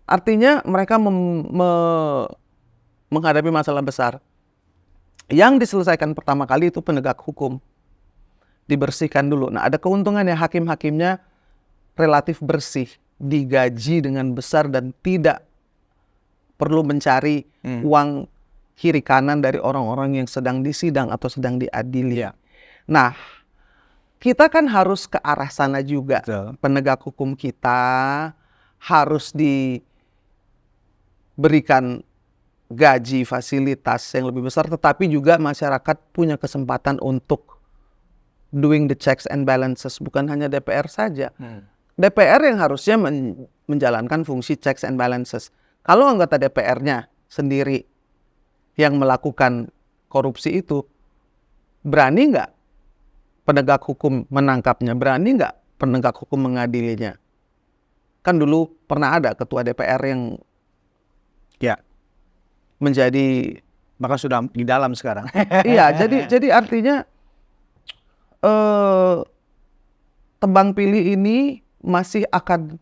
Artinya mereka menghadapi masalah besar. Yang diselesaikan pertama kali itu penegak hukum. Dibersihkan dulu. Nah ada keuntungannya, hakim-hakimnya relatif bersih, digaji dengan besar dan tidak perlu mencari uang kiri kanan dari orang-orang yang sedang disidang atau sedang diadili. Nah, kita kan harus ke arah sana juga. Penegak hukum kita harus diberikan gaji, fasilitas yang lebih besar, tetapi juga masyarakat punya kesempatan untuk doing the checks and balances, bukan hanya DPR saja. DPR yang harusnya menjalankan fungsi checks and balances. Kalau anggota DPR-nya sendiri yang melakukan korupsi itu, berani nggak penegak hukum menangkapnya? Berani nggak penegak hukum mengadilinya? Kan dulu pernah ada ketua DPR yang menjadi, maka sudah di dalam sekarang. Iya, jadi artinya tebang pilih ini masih akan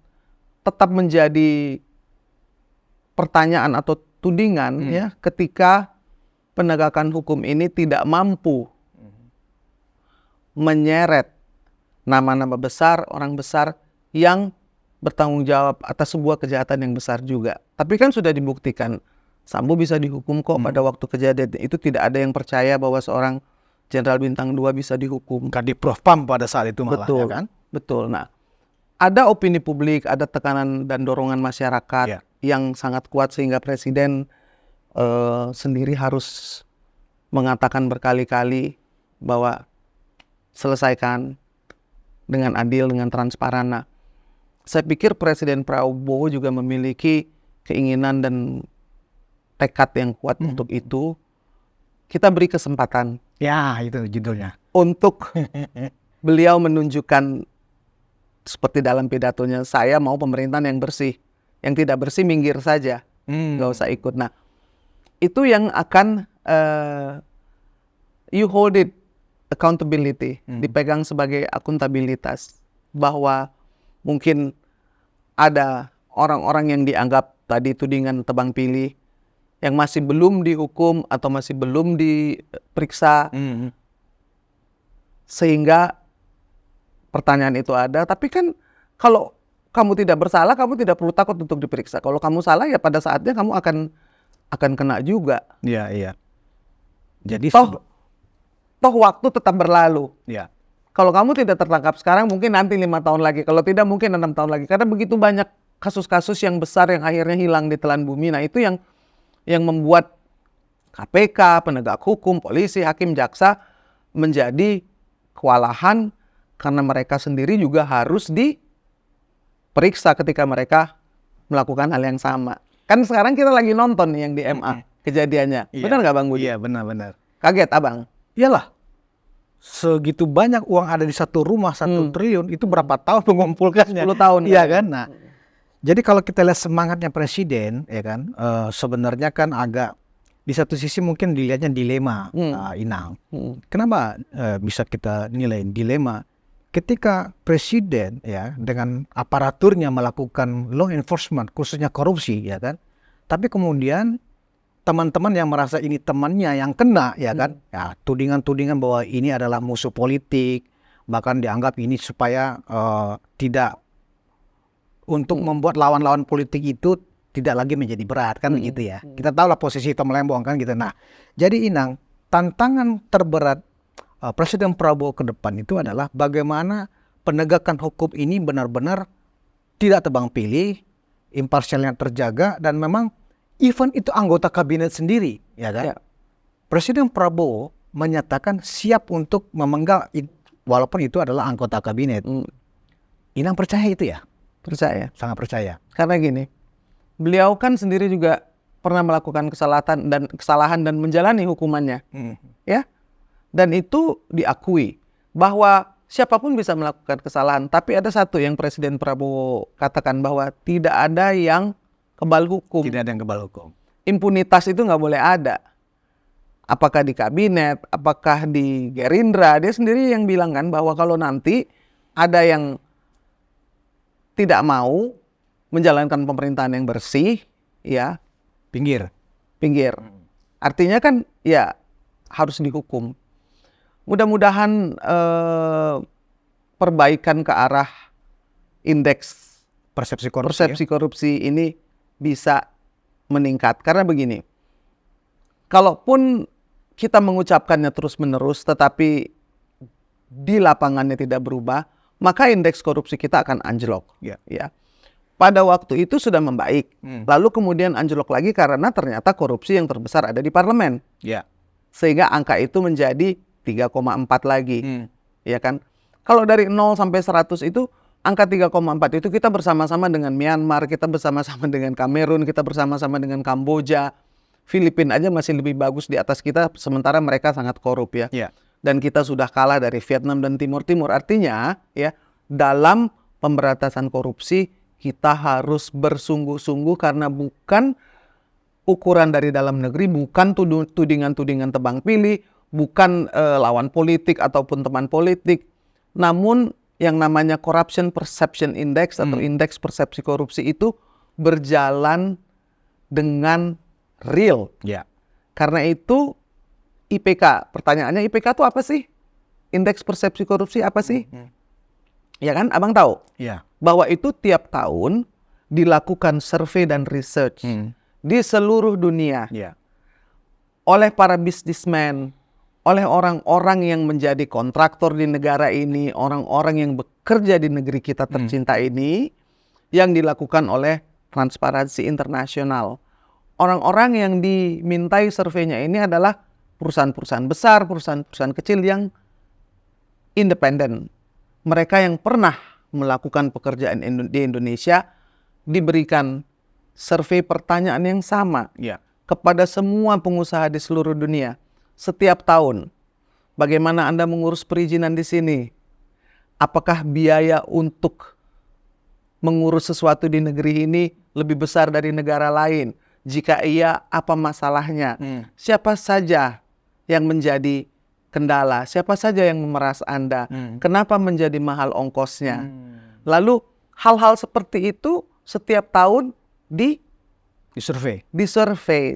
tetap menjadi pertanyaan atau tudingan ya ketika penegakan hukum ini tidak mampu menyeret nama-nama besar, orang besar yang bertanggung jawab atas sebuah kejahatan yang besar juga. Tapi kan sudah dibuktikan Sambo bisa dihukum kok pada waktu kejadian itu. Tidak ada yang percaya bahwa seorang Jenderal Bintang 2 bisa dihukum. Kadipropam pada saat itu malah. Betul, ya kan? Betul. Nah, ada opini publik, ada tekanan dan dorongan masyarakat yang sangat kuat sehingga Presiden sendiri harus mengatakan berkali-kali bahwa selesaikan dengan adil, dengan transparan. Nah, saya pikir Presiden Prabowo juga memiliki keinginan dan tekad yang kuat untuk itu. Kita beri kesempatan Ya, itu judulnya. untuk beliau menunjukkan seperti dalam pidatonya, saya mau pemerintahan yang bersih. Yang tidak bersih minggir saja, nggak usah ikut. Nah, itu yang akan you hold it accountability, dipegang sebagai akuntabilitas, bahwa mungkin ada orang-orang yang dianggap tadi tudingan tebang pilih yang masih belum dihukum atau masih belum diperiksa, sehingga pertanyaan itu ada. Tapi kan kalau kamu tidak bersalah, kamu tidak perlu takut untuk diperiksa. Kalau kamu salah, ya pada saatnya kamu akan kena juga. Iya, iya. Jadi Toh waktu tetap berlalu. ya. Kalau kamu tidak tertangkap sekarang, mungkin nanti 5 tahun lagi. Kalau tidak, mungkin 6 tahun lagi. Karena begitu banyak kasus-kasus yang besar yang akhirnya hilang di telan bumi. Nah, itu yang membuat KPK, penegak hukum, polisi, hakim, jaksa menjadi kewalahan karena mereka sendiri juga harus diperiksa ketika mereka melakukan hal yang sama. Kan sekarang kita lagi nonton nih yang di MA kejadiannya. Iya. Benar nggak Bang Budi? Iya, benar-benar. Kaget Abang? Iyalah. Segitu banyak uang ada di satu rumah, 1 triliun, itu berapa tahun mengumpulkannya? 10 tahun. Iya kan? Nah, jadi kalau kita lihat semangatnya presiden, ya kan, sebenarnya kan agak di satu sisi mungkin dilihatnya dilema, Inang. Kenapa bisa kita nilai dilema? Ketika presiden ya dengan aparaturnya melakukan law enforcement, khususnya korupsi, ya kan, tapi kemudian teman-teman yang merasa ini temannya yang kena, ya kan, ya tudingan-tudingan bahwa ini adalah musuh politik, bahkan dianggap ini supaya tidak untuk membuat lawan-lawan politik itu tidak lagi menjadi berat, kan begitu ya. Kita tahu lah posisi Tom Lembong kan gitu. Nah, jadi Inang, tantangan terberat Presiden Prabowo ke depan itu adalah bagaimana penegakan hukum ini benar-benar tidak tebang pilih, imparsialnya terjaga, dan memang even itu anggota kabinet sendiri, ya kan? Ya. Presiden Prabowo menyatakan siap untuk memenggal walaupun itu adalah anggota kabinet. Inang percaya itu ya? Percaya. Sangat percaya. Karena gini, beliau kan sendiri juga pernah melakukan kesalahan dan menjalani hukumannya, ya. Dan itu diakui bahwa siapapun bisa melakukan kesalahan. Tapi ada satu yang Presiden Prabowo katakan, bahwa tidak ada yang kebal hukum. Tidak ada yang kebal hukum. Impunitas itu nggak boleh ada. Apakah di kabinet, apakah di Gerindra, dia sendiri yang bilang kan bahwa kalau nanti ada yang tidak mau menjalankan pemerintahan yang bersih, ya pinggir. Artinya kan ya harus dihukum. Mudah-mudahan perbaikan ke arah indeks persepsi korupsi ini bisa meningkat. Karena begini, kalaupun kita mengucapkannya terus-menerus tetapi di lapangannya tidak berubah, maka indeks korupsi kita akan anjlok. Ya. Pada waktu itu sudah membaik, lalu kemudian anjlok lagi karena ternyata korupsi yang terbesar ada di parlemen. Ya. Sehingga angka itu menjadi 3,4 lagi. Ya kan? Kalau dari 0 sampai 100 itu angka 3,4 itu kita bersama-sama dengan Myanmar, kita bersama-sama dengan Kamerun, kita bersama-sama dengan Kamboja. Filipina aja masih lebih bagus di atas kita, sementara mereka sangat korup ya. Dan kita sudah kalah dari Vietnam dan Timur Timur. Artinya ya, dalam pemberantasan korupsi kita harus bersungguh-sungguh, karena bukan ukuran dari dalam negeri, bukan tudingan-tudingan tebang pilih, bukan lawan politik ataupun teman politik, namun yang namanya Corruption Perception Index atau indeks persepsi korupsi itu berjalan dengan real. Karena itu IPK, pertanyaannya IPK itu apa sih? Indeks persepsi korupsi apa sih? Ya kan, Abang tahu? Bahwa itu tiap tahun dilakukan survei dan research di seluruh dunia oleh para bisnismen, oleh orang-orang yang menjadi kontraktor di negara ini, orang-orang yang bekerja di negeri kita tercinta ini, yang dilakukan oleh Transparansi Internasional. Orang-orang yang dimintai surveinya ini adalah perusahaan-perusahaan besar, perusahaan-perusahaan kecil yang independen. Mereka yang pernah melakukan pekerjaan di Indonesia diberikan survei pertanyaan yang sama kepada semua pengusaha di seluruh dunia setiap tahun. Bagaimana Anda mengurus perizinan di sini? Apakah biaya untuk mengurus sesuatu di negeri ini lebih besar dari negara lain? Jika iya, apa masalahnya? Siapa saja yang menjadi kendala? Siapa saja yang memeras Anda? Kenapa menjadi mahal ongkosnya? Lalu hal-hal seperti itu setiap tahun disurvei.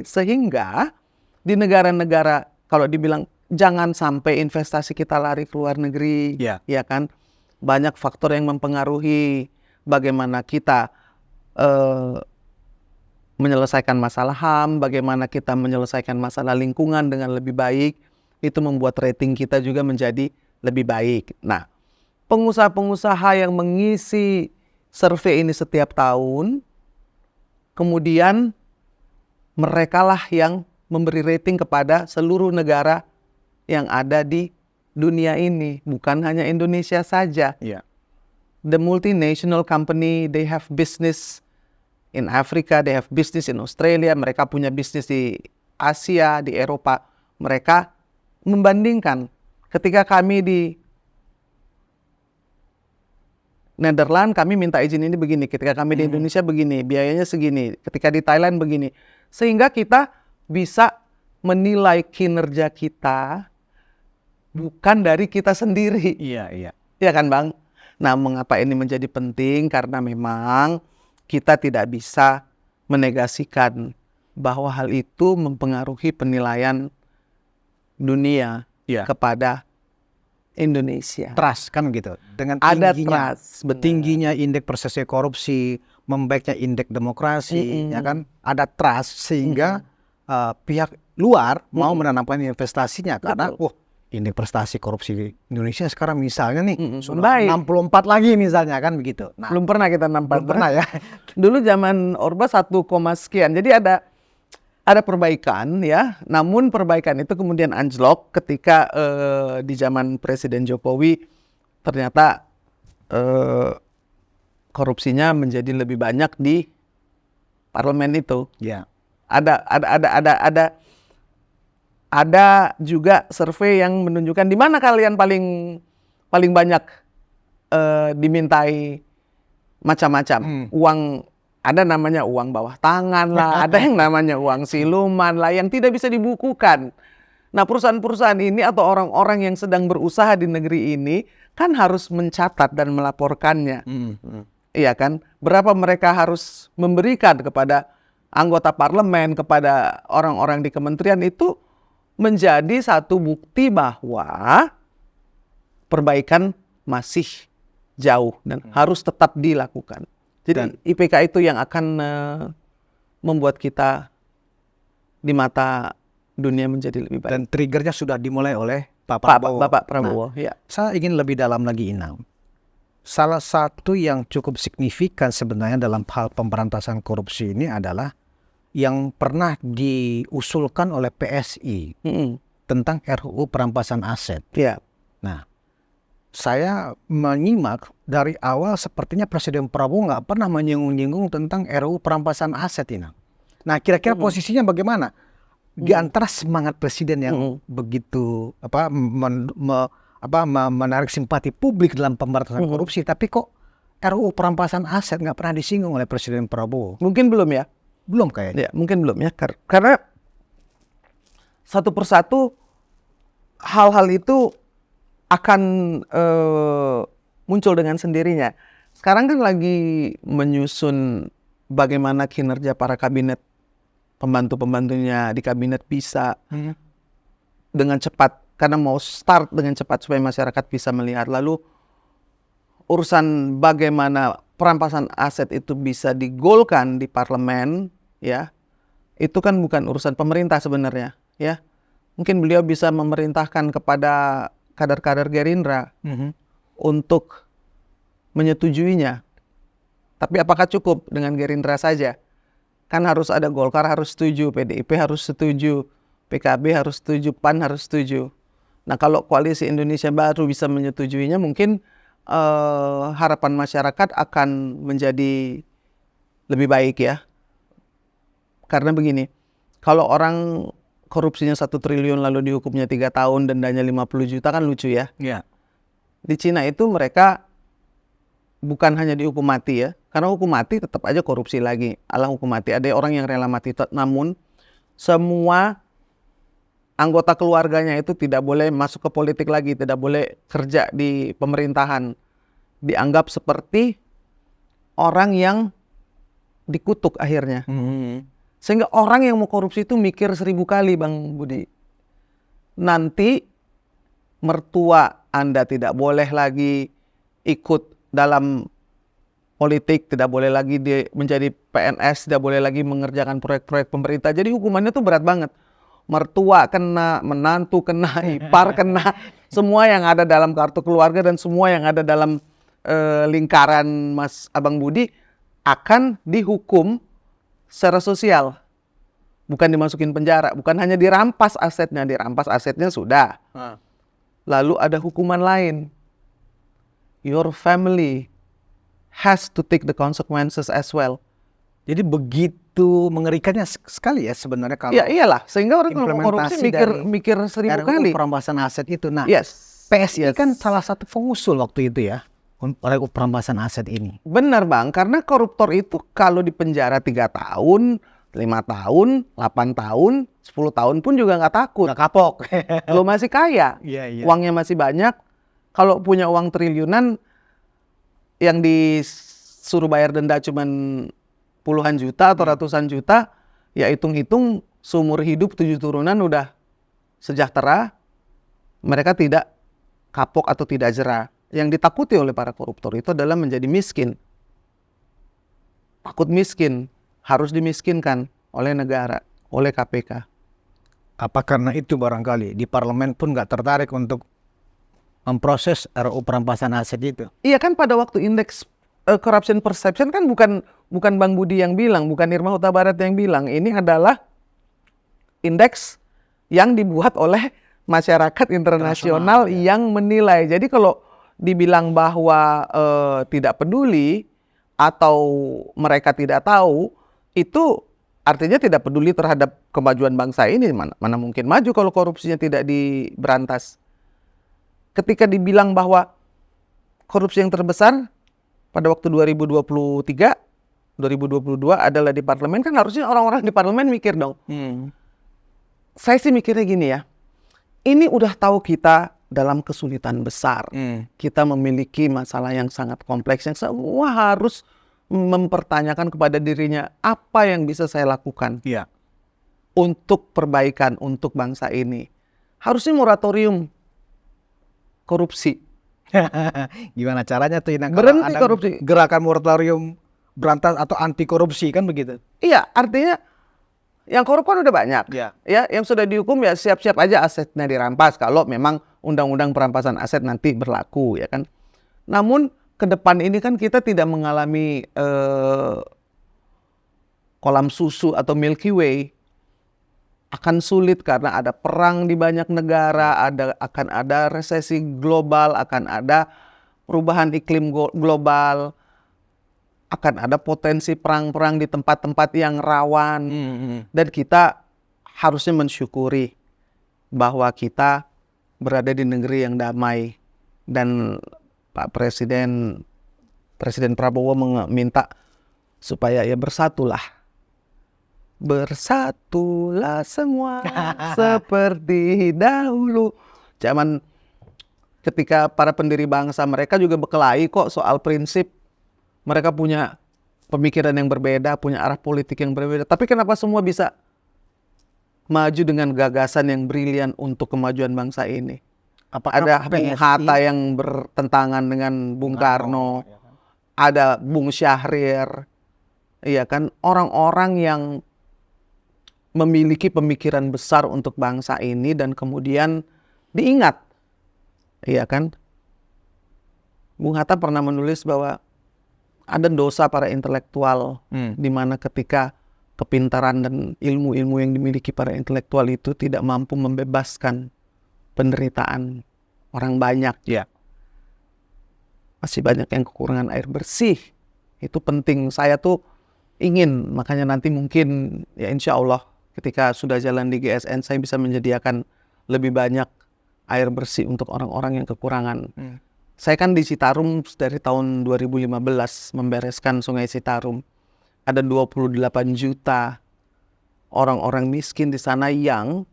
Sehingga di negara-negara, kalau dibilang jangan sampai investasi kita lari ke luar negeri, ya kan? Banyak faktor yang mempengaruhi bagaimana kita menyelesaikan masalah HAM, bagaimana kita menyelesaikan masalah lingkungan dengan lebih baik. Itu membuat rating kita juga menjadi lebih baik. Nah, pengusaha-pengusaha yang mengisi survei ini setiap tahun, kemudian merekalah yang memberi rating kepada seluruh negara yang ada di dunia ini, bukan hanya Indonesia saja. The multinational company, they have business in Africa, they have business in Australia, mereka punya bisnis di Asia, di Eropa. Mereka membandingkan ketika kami di Netherlands kami minta izin ini begini, ketika kami di Indonesia begini, biayanya segini, ketika di Thailand begini. Sehingga kita bisa menilai kinerja kita bukan dari kita sendiri. Iya kan Bang? Nah, mengapa ini menjadi penting? Karena memang kita tidak bisa menegasikan bahwa hal itu mempengaruhi penilaian dunia kepada Indonesia. Trust kan gitu. Dengan ada tingginya, trust, benar. tingginya indeks persepsi korupsi, membaiknya indeks demokrasi, ya kan? Ada trust sehingga pihak luar mau menanamkan investasinya karena indeks prestasi korupsi di Indonesia sekarang misalnya nih sudah 64 lagi misalnya kan begitu. Nah, belum pernah kita nampak. belum pernah ya. Dulu zaman Orba 1, sekian. Jadi ada perbaikan ya. Namun perbaikan itu kemudian anjlok ketika di zaman Presiden Jokowi ternyata korupsinya menjadi lebih banyak di parlemen itu. Ada juga survei yang menunjukkan di mana kalian paling banyak dimintai macam-macam uang. Ada namanya uang bawah tangan lah, ada yang namanya uang siluman lah yang tidak bisa dibukukan. Nah, perusahaan-perusahaan ini atau orang-orang yang sedang berusaha di negeri ini kan harus mencatat dan melaporkannya. Iya kan? Berapa mereka harus memberikan kepada anggota parlemen, kepada orang-orang di kementerian, itu menjadi satu bukti bahwa perbaikan masih jauh dan harus tetap dilakukan. Jadi IPK itu yang akan membuat kita di mata dunia menjadi lebih baik. Dan triggernya sudah dimulai oleh Bapak Prabowo. Nah, saya ingin lebih dalam lagi, Inang. Salah satu yang cukup signifikan sebenarnya dalam hal pemberantasan korupsi ini adalah yang pernah diusulkan oleh PSI tentang RUU perampasan aset. Nah, saya menyimak dari awal sepertinya Presiden Prabowo nggak pernah menyinggung-nyinggung tentang RUU perampasan aset ini. Nah, kira-kira posisinya bagaimana di antara semangat Presiden yang begitu menarik simpati publik dalam pemberantasan korupsi, tapi kok RUU perampasan aset nggak pernah disinggung oleh Presiden Prabowo? Mungkin belum ya. Belum kayaknya. Ya, mungkin belum ya. Karena satu persatu hal-hal itu akan muncul dengan sendirinya. Sekarang kan lagi menyusun bagaimana kinerja para kabinet, pembantu-pembantunya di kabinet bisa dengan cepat, karena mau start dengan cepat supaya masyarakat bisa melihat. Lalu urusan bagaimana perampasan aset itu bisa digolkan di parlemen, ya, itu kan bukan urusan pemerintah sebenarnya, ya. Mungkin beliau bisa memerintahkan kepada kader-kader Gerindra untuk menyetujuinya. Tapi apakah cukup dengan Gerindra saja? Kan harus ada Golkar harus setuju, PDIP harus setuju, PKB harus setuju, PAN harus setuju. Nah, kalau Koalisi Indonesia Baru bisa menyetujuinya, mungkin harapan masyarakat akan menjadi lebih baik ya. Karena begini, kalau orang korupsinya 1 triliun lalu dihukumnya 3 tahun, dendanya 50 juta kan lucu ya. Ya. Di Cina itu mereka bukan hanya dihukum mati ya. Karena hukum mati tetap aja korupsi lagi. Alah, hukum mati. Ada orang yang rela mati. Namun semua anggota keluarganya itu tidak boleh masuk ke politik lagi, tidak boleh kerja di pemerintahan. Dianggap seperti orang yang dikutuk akhirnya. Sehingga orang yang mau korupsi itu mikir 1000 kali, Bang Budi. Nanti mertua Anda tidak boleh lagi ikut dalam politik, tidak boleh lagi menjadi PNS, tidak boleh lagi mengerjakan proyek-proyek pemerintah. Jadi hukumannya tuh berat banget. Mertua kena, menantu kena, ipar kena, semua yang ada dalam kartu keluarga dan semua yang ada dalam lingkaran Mas Abang Budi akan dihukum secara sosial. Bukan dimasukin penjara, bukan hanya dirampas asetnya sudah. Lalu ada hukuman lain. Your family has to take the consequences as well. Jadi begitu mengerikannya sekali ya sebenarnya kalau Ya iyalah, sehingga orang kalau mau korupsi mikir 1000 kali. Perampasan aset itu. Nah, Yes. PSI kan salah satu pengusul waktu itu ya, oleh perampasan aset ini. Benar Bang, karena koruptor itu kalau dipenjara 3 tahun, 5 tahun, 8 tahun, 10 tahun pun juga nggak takut. Nggak kapok. Lo masih kaya, Iya. uangnya masih banyak. Kalau punya uang triliunan, yang disuruh bayar denda cuman puluhan juta atau ratusan juta, ya hitung-hitung seumur hidup 7 turunan udah sejahtera, mereka tidak kapok atau tidak jera. Yang ditakuti oleh para koruptor itu adalah menjadi miskin. Takut miskin, harus dimiskinkan oleh negara, oleh KPK. Apa karena itu barangkali di parlemen pun nggak tertarik untuk memproses RUU perampasan aset itu? Iya kan, pada waktu indeks corruption perception kan bukan Bang Budi yang bilang, bukan Irma Huta Barat yang bilang. Ini adalah indeks yang dibuat oleh masyarakat internasional yang menilai. Jadi kalau dibilang bahwa tidak peduli atau mereka tidak tahu, itu artinya tidak peduli terhadap kemajuan bangsa ini. Mana mungkin maju kalau korupsinya tidak diberantas. Ketika dibilang bahwa korupsi yang terbesar pada waktu 2022 adalah di parlemen, kan harusnya orang-orang di parlemen mikir dong. Saya sih mikirnya gini ya, ini udah tahu kita dalam kesulitan besar. Kita memiliki masalah yang sangat kompleks, yang semua harus mempertanyakan kepada dirinya, apa yang bisa saya lakukan untuk perbaikan, untuk bangsa ini. Harusnya moratorium korupsi. Gimana caranya tuh? Berhenti korupsi. Gerakan moratorium berantas atau anti korupsi kan begitu? Iya, artinya yang korup kan udah banyak. Ya. Ya, yang sudah dihukum ya siap-siap aja asetnya dirampas kalau memang undang-undang perampasan aset nanti berlaku, ya kan. Namun ke depan ini kan kita tidak mengalami kolam susu atau Milky Way. Akan sulit karena ada perang di banyak negara, akan ada resesi global, akan ada perubahan iklim global, akan ada potensi perang-perang di tempat-tempat yang rawan. Dan kita harusnya mensyukuri bahwa kita berada di negeri yang damai. Dan Pak Presiden Prabowo meminta supaya ya bersatulah semua seperti dahulu. Zaman ketika para pendiri bangsa, mereka juga berkelahi kok soal prinsip. Mereka punya pemikiran yang berbeda, punya arah politik yang berbeda. Tapi kenapa semua bisa maju dengan gagasan yang brilian untuk kemajuan bangsa ini? Ada Bung Hatta yang bertentangan dengan Bung Karno, ada Bung Syahrir, iya kan, orang-orang yang memiliki pemikiran besar untuk bangsa ini dan kemudian diingat, iya kan. Bung Hatta pernah menulis bahwa ada dosa para intelektual, di mana ketika kepintaran dan ilmu-ilmu yang dimiliki para intelektual itu tidak mampu membebaskan penderitaan orang banyak. Ya. Masih banyak yang kekurangan air bersih. Itu penting. Saya tuh ingin, makanya nanti mungkin ya insya Allah ketika sudah jalan di GSN saya bisa menyediakan lebih banyak air bersih untuk orang-orang yang kekurangan. Saya kan di Citarum dari tahun 2015 membereskan Sungai Citarum. Ada 28 juta orang-orang miskin di sana yang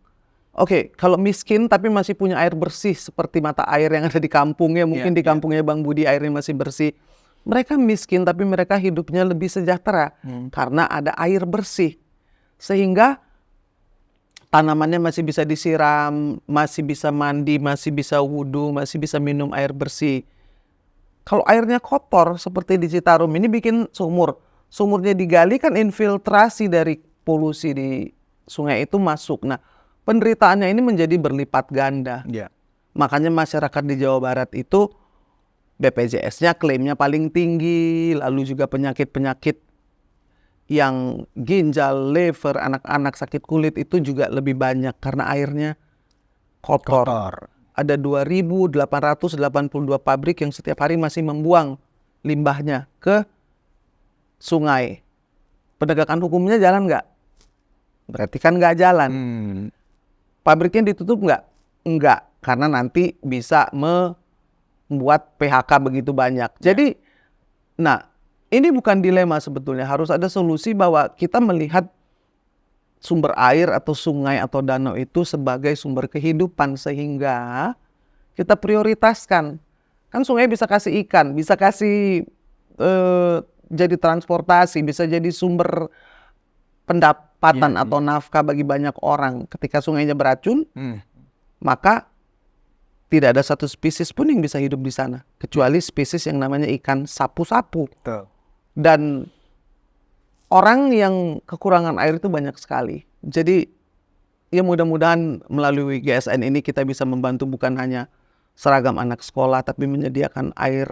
kalau miskin tapi masih punya air bersih seperti mata air yang ada di kampungnya. Mungkin di kampungnya Bang Budi airnya masih bersih. Mereka miskin tapi mereka hidupnya lebih sejahtera karena ada air bersih. Sehingga tanamannya masih bisa disiram, masih bisa mandi, masih bisa wudhu, masih bisa minum air bersih. Kalau airnya kotor seperti di Citarum ini bikin sumur. Sumurnya digali kan infiltrasi dari polusi di sungai itu masuk. Nah, penderitaannya ini menjadi berlipat ganda. Ya. Makanya masyarakat di Jawa Barat itu BPJS-nya klaimnya paling tinggi, lalu juga penyakit-penyakit yang ginjal, liver, anak-anak sakit kulit itu juga lebih banyak karena airnya kotor. Ada 2.882 pabrik yang setiap hari masih membuang limbahnya ke sungai. Penegakan hukumnya jalan nggak? Berarti kan nggak jalan. Pabriknya ditutup nggak? Enggak, karena nanti bisa membuat PHK begitu banyak. Jadi, ini bukan dilema sebetulnya. Harus ada solusi bahwa kita melihat sumber air atau sungai atau danau itu sebagai sumber kehidupan sehingga kita prioritaskan. Kan sungai bisa kasih ikan, bisa kasih jadi transportasi, bisa jadi sumber pendapatan atau nafkah bagi banyak orang. Ketika sungainya beracun, maka tidak ada satu spesies pun yang bisa hidup di sana kecuali spesies yang namanya ikan sapu-sapu. Dan orang yang kekurangan air itu banyak sekali. Jadi ya mudah-mudahan melalui GSN ini kita bisa membantu bukan hanya seragam anak sekolah tapi menyediakan air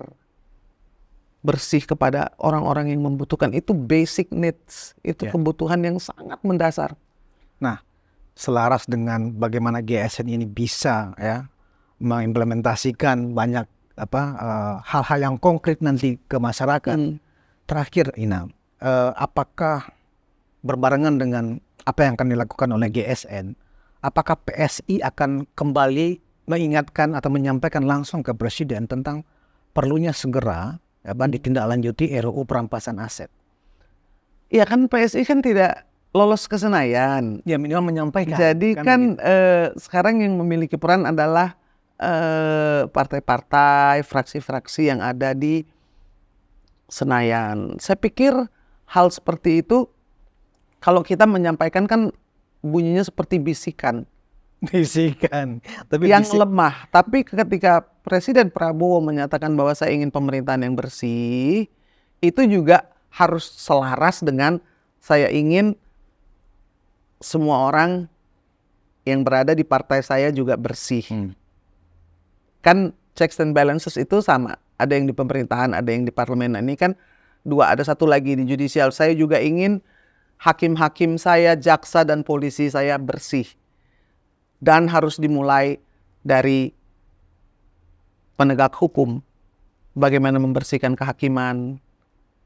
bersih kepada orang-orang yang membutuhkan. Itu basic needs, itu kebutuhan yang sangat mendasar. Nah, selaras dengan bagaimana GSN ini bisa mengimplementasikan banyak hal-hal yang konkret nanti ke masyarakat. Terakhir, Ina, apakah berbarengan dengan apa yang akan dilakukan oleh GSN, apakah PSI akan kembali mengingatkan atau menyampaikan langsung ke Presiden tentang perlunya segera ditindaklanjuti RUU perampasan aset? Ya kan PSI kan tidak lolos ke Senayan. Ya minimal menyampaikan. Jadi kan sekarang yang memiliki peran adalah partai-partai, fraksi-fraksi yang ada di Senayan. Saya pikir hal seperti itu kalau kita menyampaikan kan bunyinya seperti bisikan. Tapi yang lemah. Tapi ketika Presiden Prabowo menyatakan bahwa saya ingin pemerintahan yang bersih, itu juga harus selaras dengan saya ingin semua orang yang berada di partai saya juga bersih. Kan checks and balances itu sama. Ada yang di pemerintahan, ada yang di parlemen. Nah, ini kan dua, ada satu lagi di judicial. Saya juga ingin hakim-hakim saya, jaksa dan polisi saya bersih. Dan harus dimulai dari penegak hukum. Bagaimana membersihkan kehakiman,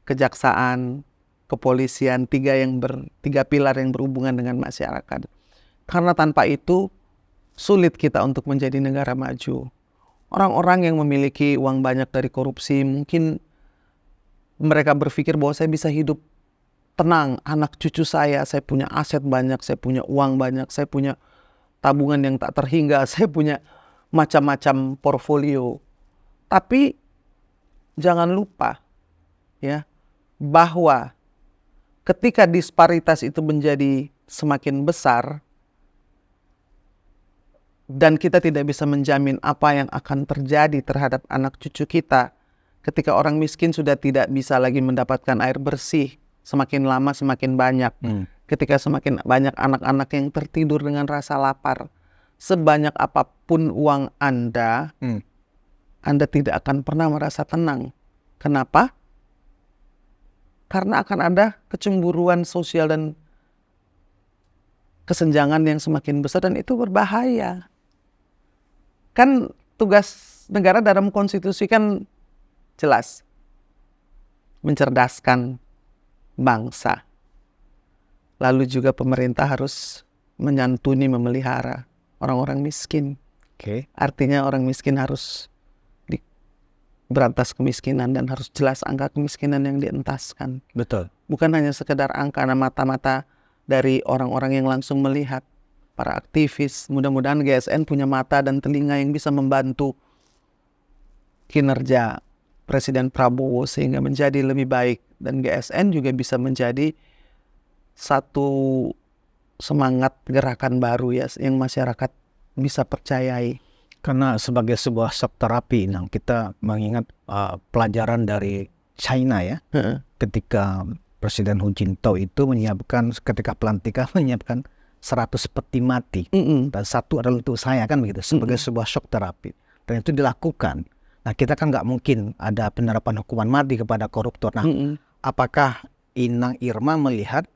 kejaksaan, kepolisian, tiga pilar yang berhubungan dengan masyarakat. Karena tanpa itu sulit kita untuk menjadi negara maju. Orang-orang yang memiliki uang banyak dari korupsi mungkin mereka berpikir bahwa saya bisa hidup tenang, anak cucu saya punya aset banyak, saya punya uang banyak, saya punya tabungan yang tak terhingga, saya punya macam-macam portfolio. Tapi jangan lupa ya bahwa ketika disparitas itu menjadi semakin besar dan kita tidak bisa menjamin apa yang akan terjadi terhadap anak cucu kita ketika orang miskin sudah tidak bisa lagi mendapatkan air bersih, semakin lama semakin banyak. Ketika semakin banyak anak-anak yang tertidur dengan rasa lapar, sebanyak apapun uang Anda tidak akan pernah merasa tenang. Kenapa? Karena akan ada kecemburuan sosial dan kesenjangan yang semakin besar dan itu berbahaya. Kan tugas negara dalam konstitusi kan jelas, mencerdaskan bangsa. Lalu juga pemerintah harus menyantuni, memelihara orang-orang miskin. Oke. Artinya orang miskin harus berantas kemiskinan dan harus jelas angka kemiskinan yang dientaskan. Betul. Bukan hanya sekedar angka mata-mata dari orang-orang yang langsung melihat, para aktivis. Mudah-mudahan GSN punya mata dan telinga yang bisa membantu kinerja Presiden Prabowo sehingga menjadi lebih baik, dan GSN juga bisa menjadi satu semangat gerakan baru ya yang masyarakat bisa percayai. Karena sebagai sebuah shock terapi, kita mengingat pelajaran dari China ya, ketika Presiden Hu Jintao itu menyiapkan ketika pelantikan menyiapkan 100 peti mati dan satu adalah untuk saya kan begitu sebagai sebuah shock terapi, dan itu dilakukan. Nah kita kan nggak mungkin ada penerapan hukuman mati kepada koruptor. Nah apakah Inang Irma melihat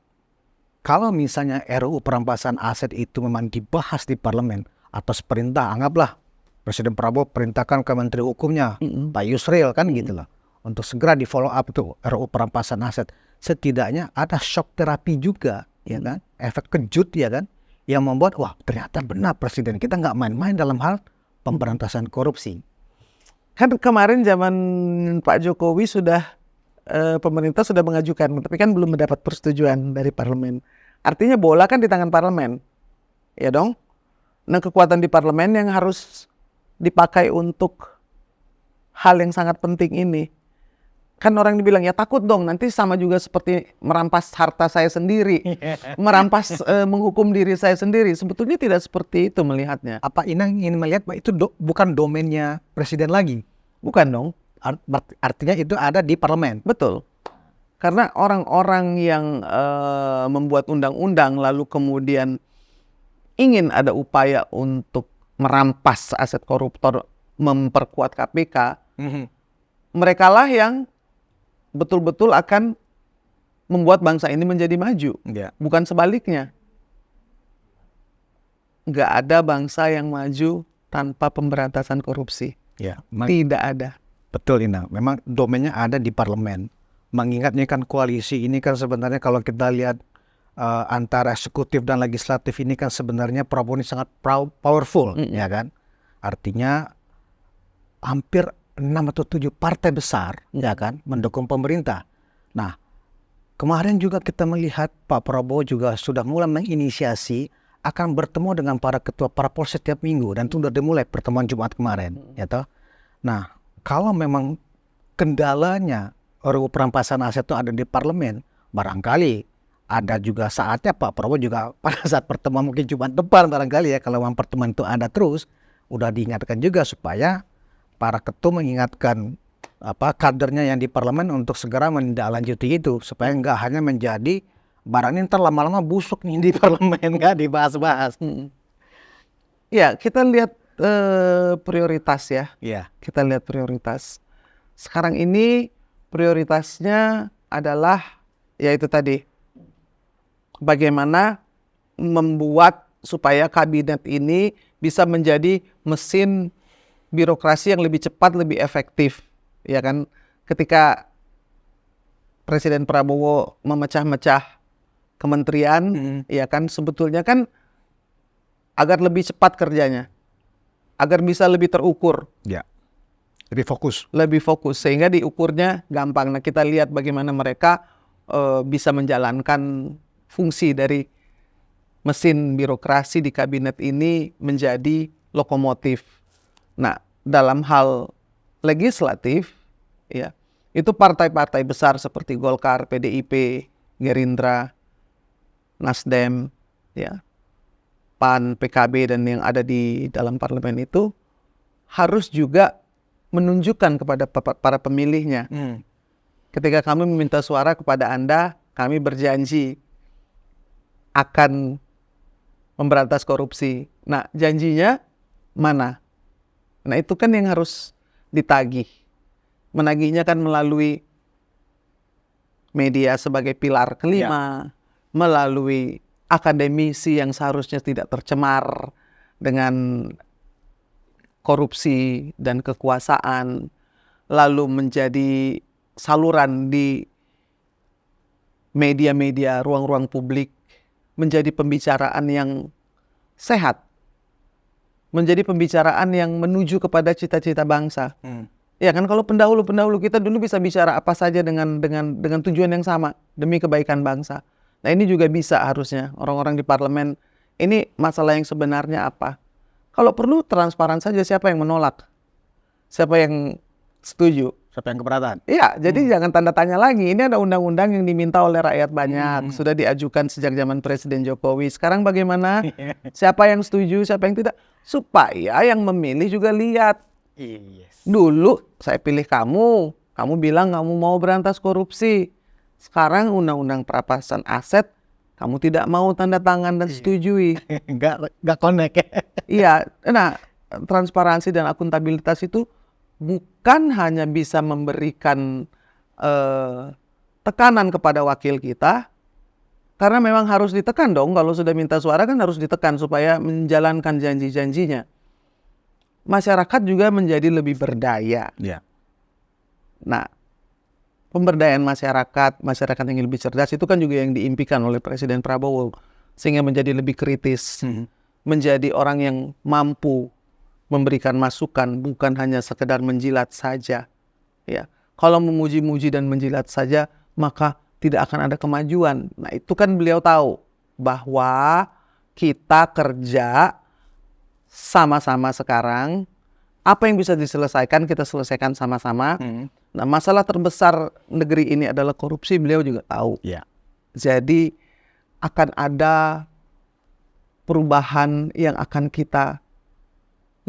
kalau misalnya RUU perampasan aset itu memang dibahas di parlemen atas perintah, anggaplah Presiden Prabowo perintahkan ke Menteri Hukumnya Pak Yusril kan gitu loh, untuk segera di follow up tuh RUU perampasan aset, setidaknya ada shock terapi juga ya kan, efek kejut ya kan, yang membuat wah ternyata benar Presiden kita nggak main-main dalam hal pemberantasan korupsi. Kan kemarin zaman Pak Jokowi sudah pemerintah sudah mengajukan, tapi kan belum mendapat persetujuan dari parlemen. Artinya bola kan di tangan parlemen, ya dong. Nah kekuatan di parlemen yang harus dipakai untuk hal yang sangat penting ini. Kan orang dibilang ya takut dong nanti sama juga seperti merampas harta saya sendiri, merampas menghukum diri saya sendiri. Sebetulnya tidak seperti itu melihatnya. Apa Inang ingin melihat Pak itu bukan domainnya Presiden lagi? Bukan dong. Artinya itu ada di parlemen. Betul. Karena orang-orang yang membuat undang-undang lalu kemudian ingin ada upaya untuk merampas aset koruptor, memperkuat KPK, merekalah yang betul-betul akan membuat bangsa ini menjadi maju. Bukan sebaliknya. Nggak ada bangsa yang maju tanpa pemberantasan korupsi. Tidak ada. Betul Inang, memang domainnya ada di parlemen. Mengingatnya kan koalisi ini kan sebenarnya kalau kita lihat antara eksekutif dan legislatif ini kan sebenarnya Prabowo ini sangat powerful ya kan. Artinya hampir 6 atau 7 partai besar ya kan mendukung pemerintah. Nah kemarin juga kita melihat Pak Prabowo juga sudah mulai menginisiasi akan bertemu dengan para ketua parpol setiap minggu, dan itu sudah dimulai pertemuan Jumat kemarin ya toh. Nah kalau memang kendalanya RUU perampasan aset itu ada di parlemen, barangkali ada juga saatnya Pak Prabowo juga pada saat pertemuan mungkin Jumat depan barangkali ya, kalau memang pertemuan itu ada terus, udah diingatkan juga supaya para ketua mengingatkan kadernya yang di parlemen untuk segera menindaklanjuti itu, supaya nggak hanya menjadi barang ini ntar lama-lama busuk nih di parlemen, nggak dibahas-bahas. Ya kita lihat prioritas ya. Kita lihat prioritas. Sekarang ini prioritasnya adalah yaitu tadi bagaimana membuat supaya kabinet ini bisa menjadi mesin birokrasi yang lebih cepat, lebih efektif, ya kan? Ketika Presiden Prabowo memecah-mecah kementerian, ya kan, sebetulnya kan agar lebih cepat kerjanya, agar bisa lebih terukur, lebih fokus, sehingga diukurnya gampang. Nah kita lihat bagaimana mereka bisa menjalankan fungsi dari mesin birokrasi di kabinet ini menjadi lokomotif. Nah, dalam hal legislatif, ya, itu partai-partai besar seperti Golkar, PDIP, Gerindra, Nasdem, ya, PAN, PKB, dan yang ada di dalam parlemen itu harus juga menunjukkan kepada para pemilihnya. Ketika kami meminta suara kepada Anda, kami berjanji akan memberantas korupsi. Nah, janjinya mana? Nah, itu kan yang harus ditagih. Menagihnya kan melalui media sebagai pilar kelima, melalui akademisi yang seharusnya tidak tercemar dengan korupsi dan kekuasaan, lalu menjadi saluran di media-media, ruang-ruang publik, menjadi pembicaraan yang sehat, menjadi pembicaraan yang menuju kepada cita-cita bangsa. Ya kan, kalau pendahulu-pendahulu kita dulu bisa bicara apa saja dengan tujuan yang sama demi kebaikan bangsa. Nah, ini juga bisa harusnya orang-orang di parlemen, ini masalah yang sebenarnya apa? Kalau perlu transparan saja, siapa yang menolak, siapa yang setuju, Siapa yang keberatan? iya, jadi jangan tanda tanya lagi. Ini ada undang-undang yang diminta oleh rakyat banyak, sudah diajukan sejak zaman Presiden Jokowi. Sekarang bagaimana? Siapa yang setuju, siapa yang tidak? Supaya yang memilih juga lihat. Yes. Dulu saya pilih kamu bilang kamu mau berantas korupsi. Sekarang undang-undang perampasan aset, kamu tidak mau tanda tangan dan setujui. Nggak connect. Iya, nah transparansi dan akuntabilitas itu bukan hanya bisa memberikan tekanan kepada wakil kita, karena memang harus ditekan dong, kalau sudah minta suara kan harus ditekan supaya menjalankan janji-janjinya. Masyarakat juga menjadi lebih berdaya. Ya. Nah, pemberdayaan masyarakat yang lebih cerdas itu kan juga yang diimpikan oleh Presiden Prabowo, sehingga menjadi lebih kritis, menjadi orang yang mampu memberikan masukan, bukan hanya sekedar menjilat saja. Ya, kalau memuji-muji dan menjilat saja, maka tidak akan ada kemajuan. Nah, itu kan beliau tahu bahwa kita kerja sama-sama sekarang. Apa yang bisa diselesaikan, kita selesaikan sama-sama. Nah, masalah terbesar negeri ini adalah korupsi, beliau juga tahu. Ya. Jadi akan ada perubahan yang akan kita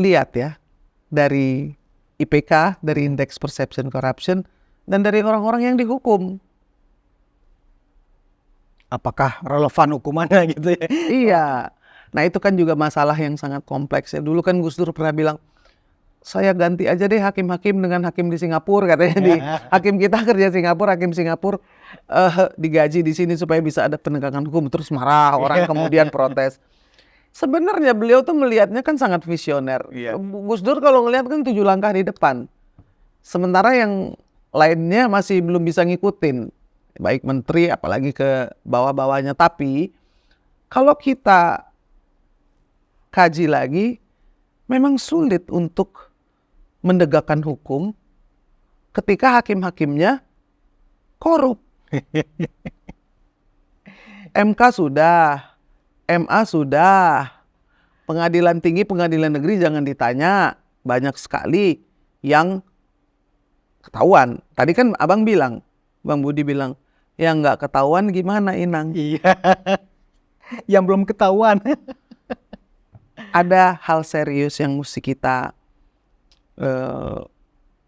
lihat ya, dari IPK, dari Indeks Perception Corruption, dan dari orang-orang yang dihukum. Apakah relevan hukumannya gitu ya? Iya. Nah, itu kan juga masalah yang sangat kompleks ya. Dulu kan Gus Dur pernah bilang, saya ganti aja deh hakim-hakim dengan hakim di Singapura, katanya. Hakim kita kerja Singapura, hakim Singapura digaji di sini supaya bisa ada penegakan hukum. Terus marah orang, kemudian protes. Sebenarnya beliau tuh melihatnya kan sangat visioner. Gus Dur kalau ngelihat kan 7 langkah di depan. Sementara yang lainnya masih belum bisa ngikutin. Baik menteri, apalagi ke bawah-bawahnya. Tapi kalau kita kaji lagi, memang sulit untuk menegakkan hukum ketika hakim-hakimnya korup. MK sudah, MA sudah, pengadilan tinggi, pengadilan negeri jangan ditanya, banyak sekali yang ketahuan. Tadi kan abang bilang, Bang Budi bilang, yang nggak ketahuan gimana Inang? Iya. Yang belum ketahuan. Ada hal serius yang mesti kita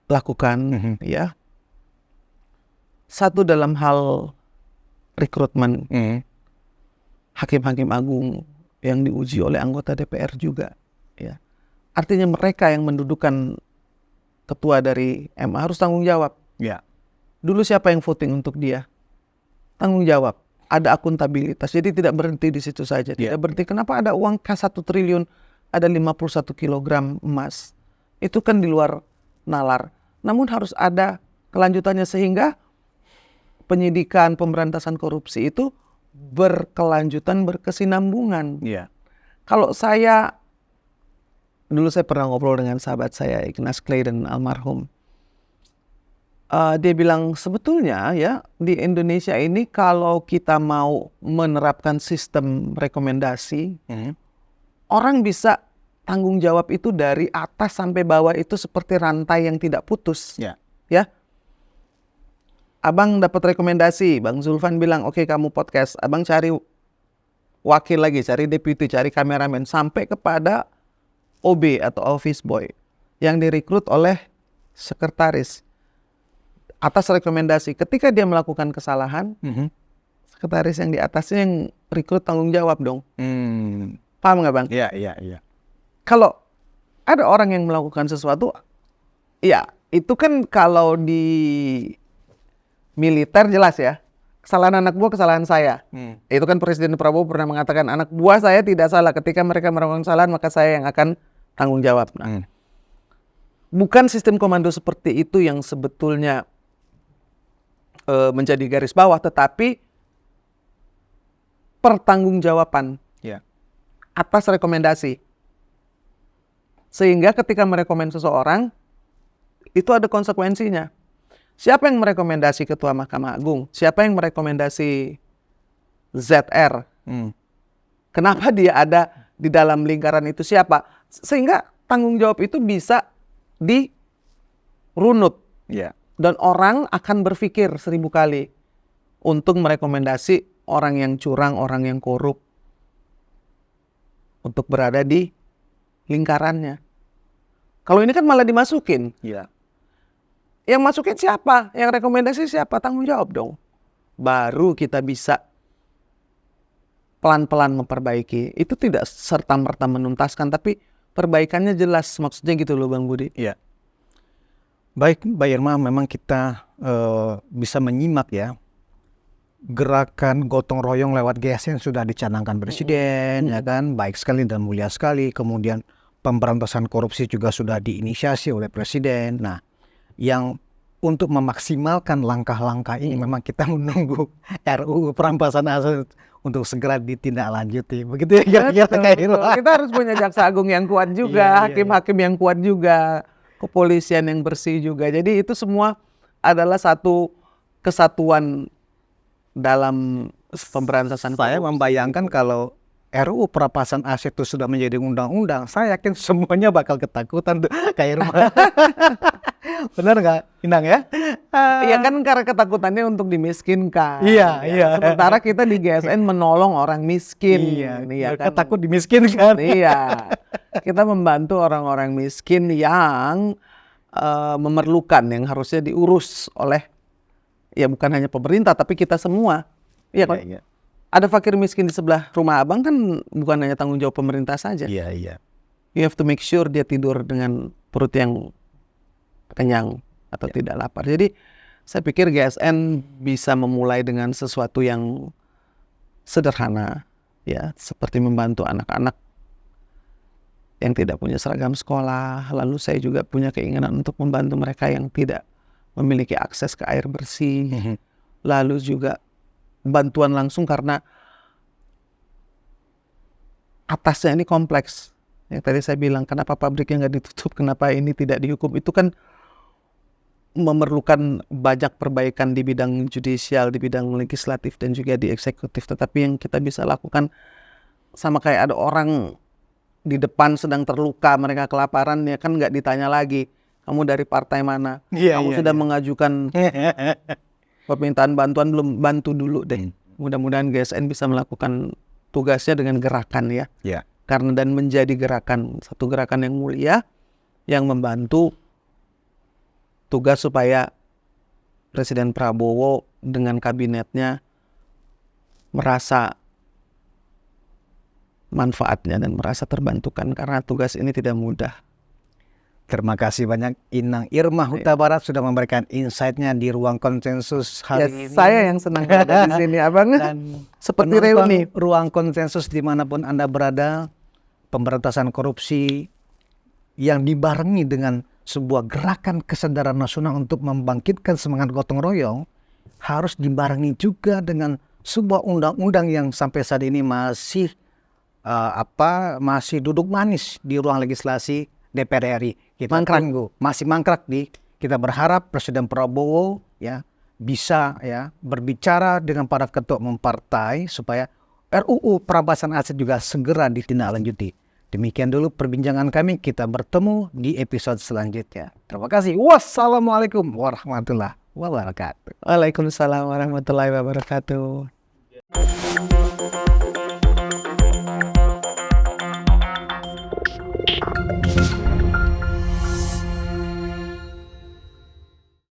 lakukan, ya. Satu dalam hal rekrutmen. Hakim-hakim agung yang diuji oleh anggota DPR juga, ya. Artinya mereka yang mendudukan ketua dari MA harus tanggung jawab. Ya. Dulu siapa yang voting untuk dia? Tanggung jawab. Ada akuntabilitas. Jadi tidak berhenti di situ saja. Tidak berhenti. Kenapa ada uang kas 1 triliun, ada 51 kilogram emas? Itu kan di luar nalar. Namun harus ada kelanjutannya sehingga penyidikan, pemberantasan korupsi itu berkelanjutan, berkesinambungan. Kalau dulu saya pernah ngobrol dengan sahabat saya, Ignaz Clayton almarhum. Dia bilang sebetulnya ya di Indonesia ini kalau kita mau menerapkan sistem rekomendasi, orang bisa tanggung jawab itu dari atas sampai bawah itu seperti rantai yang tidak putus. Ya. Abang dapat rekomendasi, Bang Zulfan bilang, oke, kamu podcast. Abang cari wakil lagi, cari deputy, cari kameramen, sampai kepada OB atau office boy yang direkrut oleh sekretaris. Atas rekomendasi, ketika dia melakukan kesalahan, sekretaris yang di atasnya yang rekrut tanggung jawab dong. Paham nggak Bang? Iya. Kalau ada orang yang melakukan sesuatu, ya itu kan kalau di militer jelas ya, kesalahan anak buah, kesalahan saya. Itu kan Presiden Prabowo pernah mengatakan, anak buah saya tidak salah, ketika mereka melakukan kesalahan maka saya yang akan tanggung jawab. Nah, bukan sistem komando seperti itu yang sebetulnya menjadi garis bawah, tetapi pertanggungjawaban atas rekomendasi. Sehingga ketika merekomend seseorang, itu ada konsekuensinya. Siapa yang merekomendasi Ketua Mahkamah Agung? Siapa yang merekomendasi ZR? Kenapa dia ada di dalam lingkaran itu siapa? Sehingga tanggung jawab itu bisa dirunut. Dan orang akan berpikir 1000 kali untuk merekomendasi orang yang curang, orang yang korup untuk berada di lingkarannya. Kalau ini kan malah dimasukin. Yang masukin siapa? Yang rekomendasi siapa? Tanggung jawab dong. Baru kita bisa pelan-pelan memperbaiki. Itu tidak serta-merta menuntaskan, tapi perbaikannya jelas. Maksudnya gitu loh Bang Budi. Baik, Mbak Irma, memang kita bisa menyimak ya gerakan gotong royong lewat GSN sudah dicanangkan Presiden, ya kan, baik sekali dan mulia sekali. Kemudian pemberantasan korupsi juga sudah diinisiasi oleh Presiden. Nah, yang untuk memaksimalkan langkah-langkah ini memang kita menunggu RUU perampasan aset untuk segera ditindaklanjuti. Begitu ya kira-kira. Kita harus punya jaksa agung yang kuat juga, hakim-hakim yang kuat juga, kepolisian yang bersih juga. Jadi itu semua adalah satu kesatuan dalam pemberantasan korupsi. Saya membayangkan kalau RUU perampasan aset itu sudah menjadi undang-undang, saya yakin semuanya bakal ketakutan tuh kayak rumah. Benar nggak, Inang ya? Iya kan, karena ketakutannya untuk dimiskinkan. Iya. Sementara kita di GSN menolong orang miskin. Iya kan? Takut dimiskinkan. Iya. Kita membantu orang-orang miskin yang memerlukan, yang harusnya diurus oleh ya bukan hanya pemerintah tapi kita semua. Iya kan? Iya. Ada fakir miskin di sebelah rumah abang kan bukan hanya tanggung jawab pemerintah saja. Iya. You have to make sure dia tidur dengan perut yang kenyang atau tidak lapar. Jadi saya pikir GSN bisa memulai dengan sesuatu yang sederhana, ya, seperti membantu anak-anak yang tidak punya seragam sekolah. Lalu saya juga punya keinginan untuk membantu mereka yang tidak memiliki akses ke air bersih. Lalu juga bantuan langsung karena atasnya ini kompleks. Yang tadi saya bilang, kenapa pabriknya nggak ditutup, kenapa ini tidak dihukum, itu kan memerlukan banyak perbaikan di bidang judicial, di bidang legislatif dan juga di eksekutif. Tetapi yang kita bisa lakukan sama kayak ada orang di depan sedang terluka, mereka kelaparan, ya kan nggak ditanya lagi kamu dari partai mana, kamu sudah mengajukan permintaan bantuan belum, bantu dulu deh. Mudah-mudahan GSN bisa melakukan tugasnya dengan gerakan ya. Karena dan menjadi gerakan, satu gerakan yang mulia yang membantu tugas supaya Presiden Prabowo dengan kabinetnya merasa manfaatnya dan merasa terbantukan, karena tugas ini tidak mudah. Terima kasih banyak Inang Irma Huta Barat sudah memberikan insight-nya di Ruang Konsensus hari ini. Saya yang senang ada di sini, Abang. Dan seperti reuni Ruang Konsensus dimanapun Anda berada, pemberantasan korupsi yang dibarengi dengan sebuah gerakan kesadaran nasional untuk membangkitkan semangat gotong royong harus dibarengi juga dengan sebuah undang-undang yang sampai saat ini masih masih duduk manis di ruang legislasi DPR RI. Kita masih mangkrak kita berharap Presiden Prabowo ya bisa ya berbicara dengan para ketua umum partai supaya RUU perampasan aset juga segera ditindaklanjuti. Demikian dulu perbincangan kami, kita bertemu di episode selanjutnya. Terima kasih. Wassalamualaikum warahmatullahi wabarakatuh. Waalaikumsalam warahmatullahi wabarakatuh.